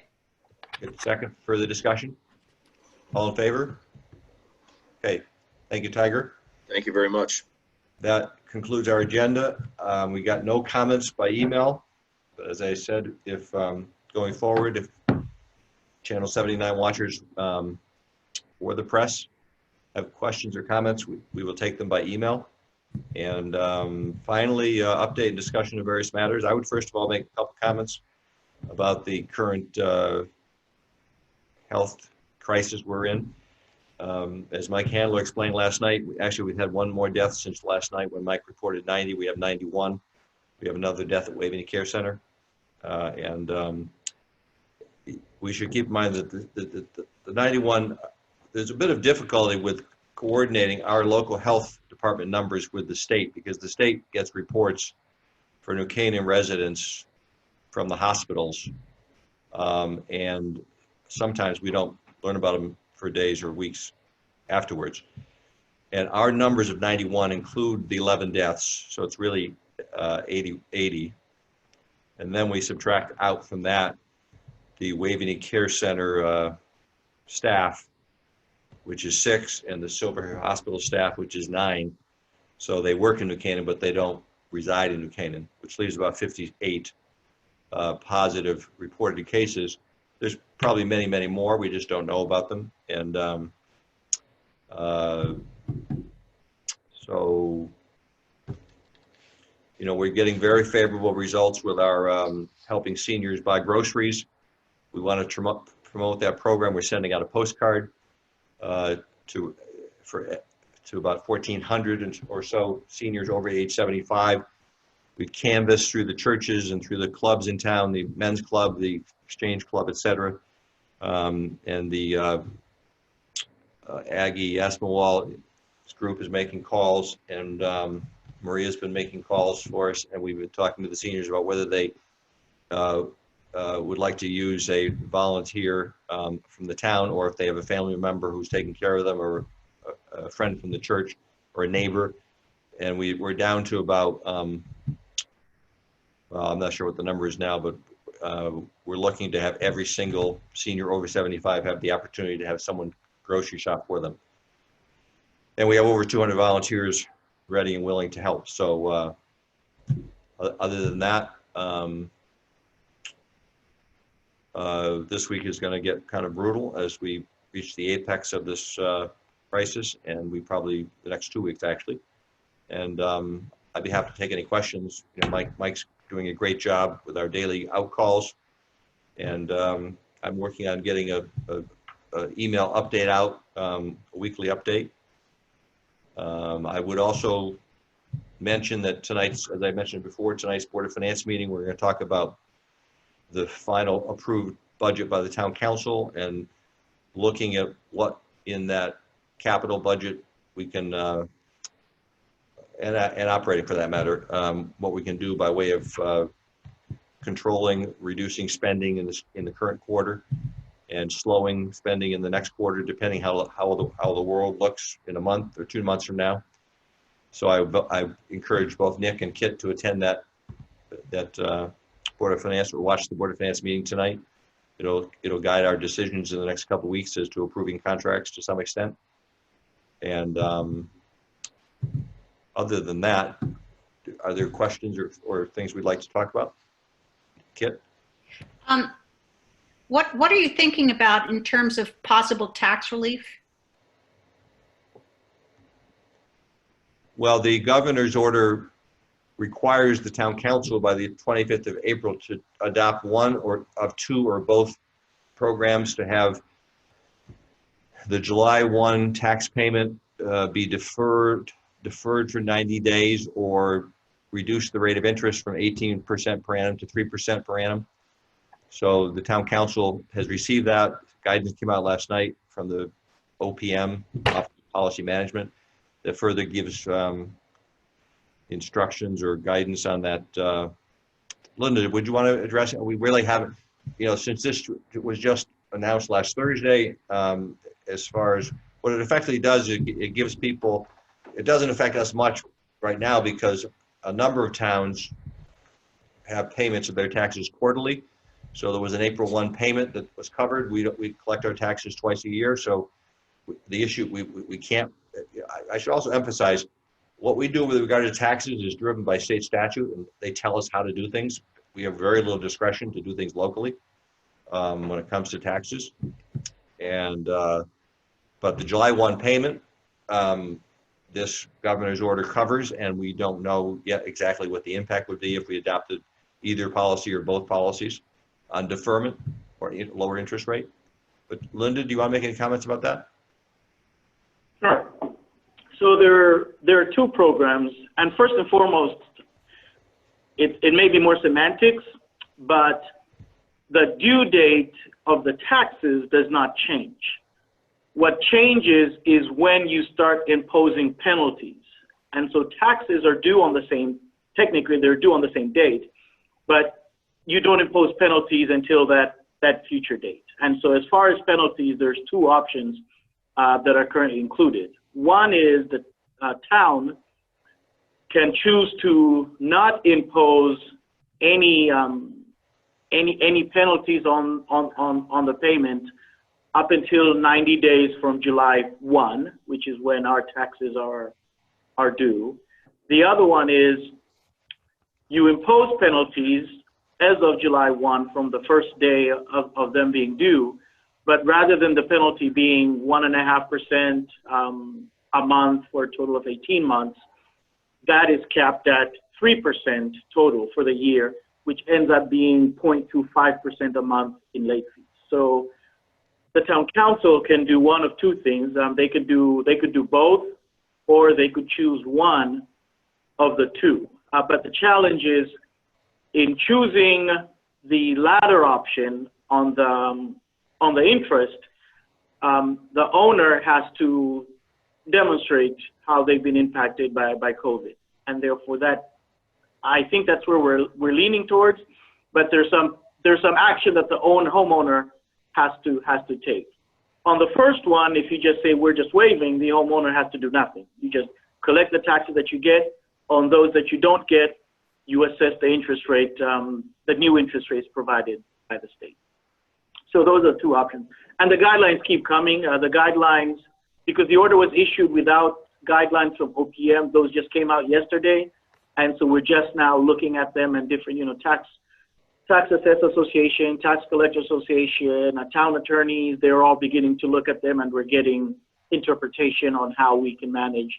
A: Good. Second. Further discussion? All in favor? Okay. Thank you, Tiger.
I: Thank you very much.
A: That concludes our agenda. We got no comments by email, but as I said, if going forward, if Channel 79 watchers or the press have questions or comments, we will take them by email. And finally, update and discussion of various matters. I would first of all make a couple comments about the current health crisis we're in. As Mike Handler explained last night, actually we've had one more death since last night when Mike reported 90. We have 91. We have another death at Waveney Care Center. We should keep in mind that the 91, there's a bit of difficulty with coordinating our local health department numbers with the state, because the state gets reports for New Canaan residents from the hospitals. And sometimes we don't learn about them for days or weeks afterwards. And our numbers of 91 include the 11 deaths, so it's really 80. And then we subtract out from that the Waveney Care Center staff, which is 6, and the Silver Hair Hospital staff, which is 9. So they work in New Canaan, but they don't reside in New Canaan, which leaves about 58 positive reported cases. There's probably many, many more. We just don't know about them. And so, you know, we're getting very favorable results with our helping seniors buy groceries. We want to promote that program. We're sending out a postcard to about 1,400 or so seniors over age 75. We've canvassed through the churches and through the clubs in town, the men's club, the exchange club, et cetera. And the Aggie Aspenwall group is making calls, and Maria's been making calls for us, and we've been talking to the seniors about whether they would like to use a volunteer from the town, or if they have a family member who's taking care of them, or a friend from the church, or a neighbor. And we're down to about, well, I'm not sure what the number is now, but we're looking to have every single senior over 75 have the opportunity to have someone grocery shop for them. And we have over 200 volunteers ready and willing to help. So other than that, this week is going to get kind of brutal as we reach the apex of this crisis, and we probably, the next 2 weeks actually. And I'd be happy to take any questions. You know, Mike's doing a great job with our daily outcalls, and I'm working on getting a email update out, a weekly update. I would also mention that tonight's, as I mentioned before, tonight's Board of Finance meeting, we're going to talk about the final approved budget by the town council and looking at what in that capital budget we can, and operating for that matter, what we can do by way of controlling, reducing spending in the current quarter, and slowing spending in the next quarter, depending how the world looks in a month or 2 months from now. So I encourage both Nick and Kit to attend that Board of Finance, or watch the Board of Finance meeting tonight. It'll guide our decisions in the next couple of weeks as to approving contracts to some extent. And other than that, are there questions or things we'd like to talk about? Kit?
E: What are you thinking about in terms of possible tax relief?
A: Well, the governor's order requires the town council by the 25th of April to adopt one or of two or both programs to have the July 1 tax payment be deferred for 90 days, or reduce the rate of interest from 18% per annum to 3% per annum. So the town council has received that, guidance came out last night from the OPM, Office of Policy Management, that further gives instructions or guidance on that. Linda, would you want to address it? We really haven't, since this was just announced last Thursday, as far as what it effectively does, it gives people, it doesn't affect us much right now because a number of towns have payments of their taxes quarterly. So there was an April 1 payment that was covered. We collect our taxes twice a year. So the issue, we can't, I should also emphasize, what we do with regard to taxes is driven by state statute, and they tell us how to do things. We have very little discretion to do things locally when it comes to taxes. And but the July 1 payment, this governor's order covers, and we don't know yet exactly what the impact would be if we adopted either policy or both policies on deferment or lower interest rate. But Linda, do you want to make any comments about that?
L: Sure. So there are two programs, and first and foremost, it may be more semantics, but the due date of the taxes does not change. What changes is when you start imposing penalties. And so taxes are due on the same, technically they're due on the same date, but you don't impose penalties until that future date. And so as far as penalties, there's two options that are currently included. One is the town can choose to not impose any penalties on the payment up until 90 days from July 1, which is when our taxes are due. The other one is you impose penalties as of July 1 from the first day of them being due, but rather than the penalty being 1.5% a month for a total of 18 months, that is capped at 3% total for the year, which ends up being 0.25% a month in late fees. So the town council can do one of two things. They could do both, or they could choose one of the two. But the challenge is in choosing the latter option on the interest, the owner has to demonstrate how they've been impacted by COVID, and therefore I think that's where we're leaning towards. But there's some action that the homeowner has to take. On the first one, if you just say we're just waiving, the homeowner has to do nothing. You just collect the taxes that you get. On those that you don't get, you assess the interest rate, the new interest rates provided by the state. So those are two options. And the guidelines keep coming. The guidelines, because the order was issued without guidelines from OPM, those just came out yesterday. And so we're just now looking at them and different, tax assessor association, tax collector association, town attorneys, they're all beginning to look at them, and we're getting interpretation on how we can manage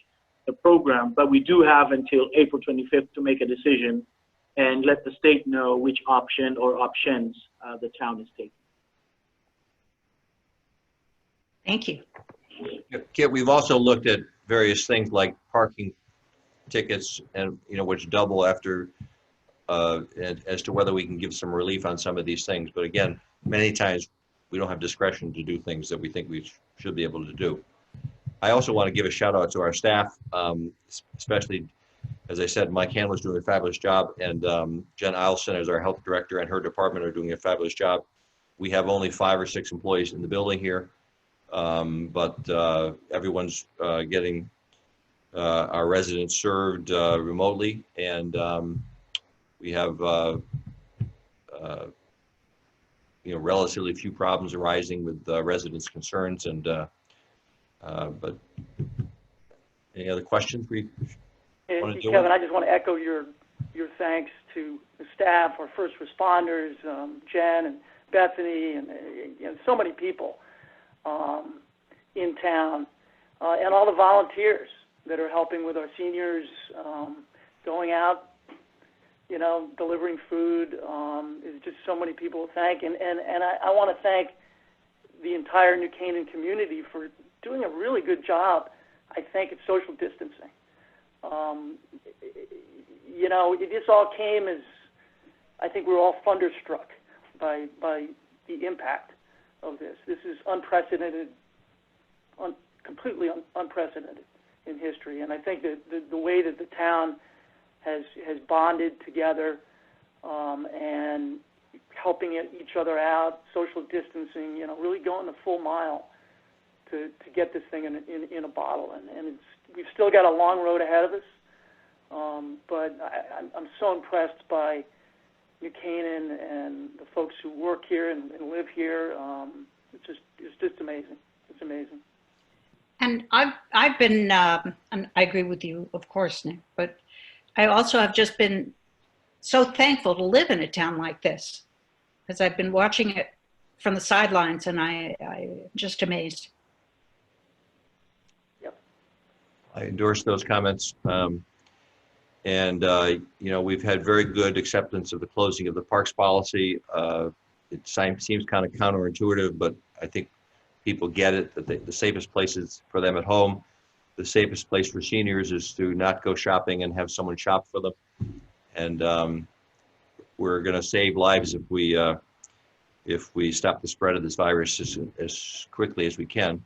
L: the program. But we do have until April 25th to make a decision and let the state know which option or options the town is taking.
E: Thank you.
A: Kit, we've also looked at various things like parking tickets, and which double after as to whether we can give some relief on some of these things. But again, many times we don't have discretion to do things that we think we should be able to do. I also want to give a shout out to our staff, especially, as I said, Mike Handler's doing a fabulous job, and Jen Eilson, as our health director, and her department are doing a fabulous job. We have only 5 or 6 employees in the building here, but everyone's getting our residents served remotely, and we have relatively few problems arising with residents' concerns. And but any other questions we want to do?
B: Kevin, I just want to echo your thanks to the staff, our first responders, Jen and Bethany, and so many people in town, and all the volunteers that are helping with our seniors, going out, delivering food. Is just so many people to thank, and I want to thank the entire New Canaan community for doing a really good job, I think, at social distancing. This all came as, I think we're all thunderstruck by the impact of this. This is unprecedented, completely unprecedented in history. And I think that the way that the town has bonded together and helping each other out, social distancing, you know, really going the full mile to get this thing in a bottle. And we've still got a long road ahead of us, but I'm so impressed by New Canaan and the folks who work here and live here. It's just amazing. It's amazing.
E: And I've been, and I agree with you, of course, Nick, but I also have just been so thankful to live in a town like this, because I've been watching it from the sidelines, and I'm just amazed.
B: Yep.
A: I endorse those comments. You know, we've had very good acceptance of the closing of the parks policy. It seems kind of counterintuitive, but I think people get it, that the safest place is for them at home. The safest place for seniors is to not go shopping and have someone shop for them. And we're going to save lives if we stop the spread of this virus as quickly as we can.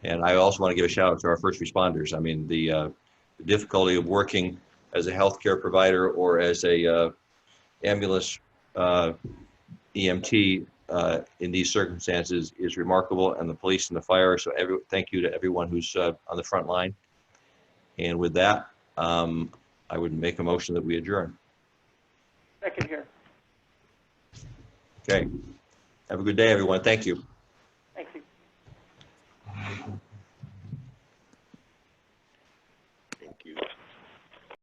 A: And I also want to give a shout out to our first responders. I mean, the difficulty of working as a healthcare provider or as a ambulance EMT in these circumstances is remarkable, and the police and the fire. So thank you to everyone who's on the front line. And with that, I would make a motion that we adjourn.
B: Second here.
A: Okay. Have a good day, everyone. Thank you.
B: Thank you.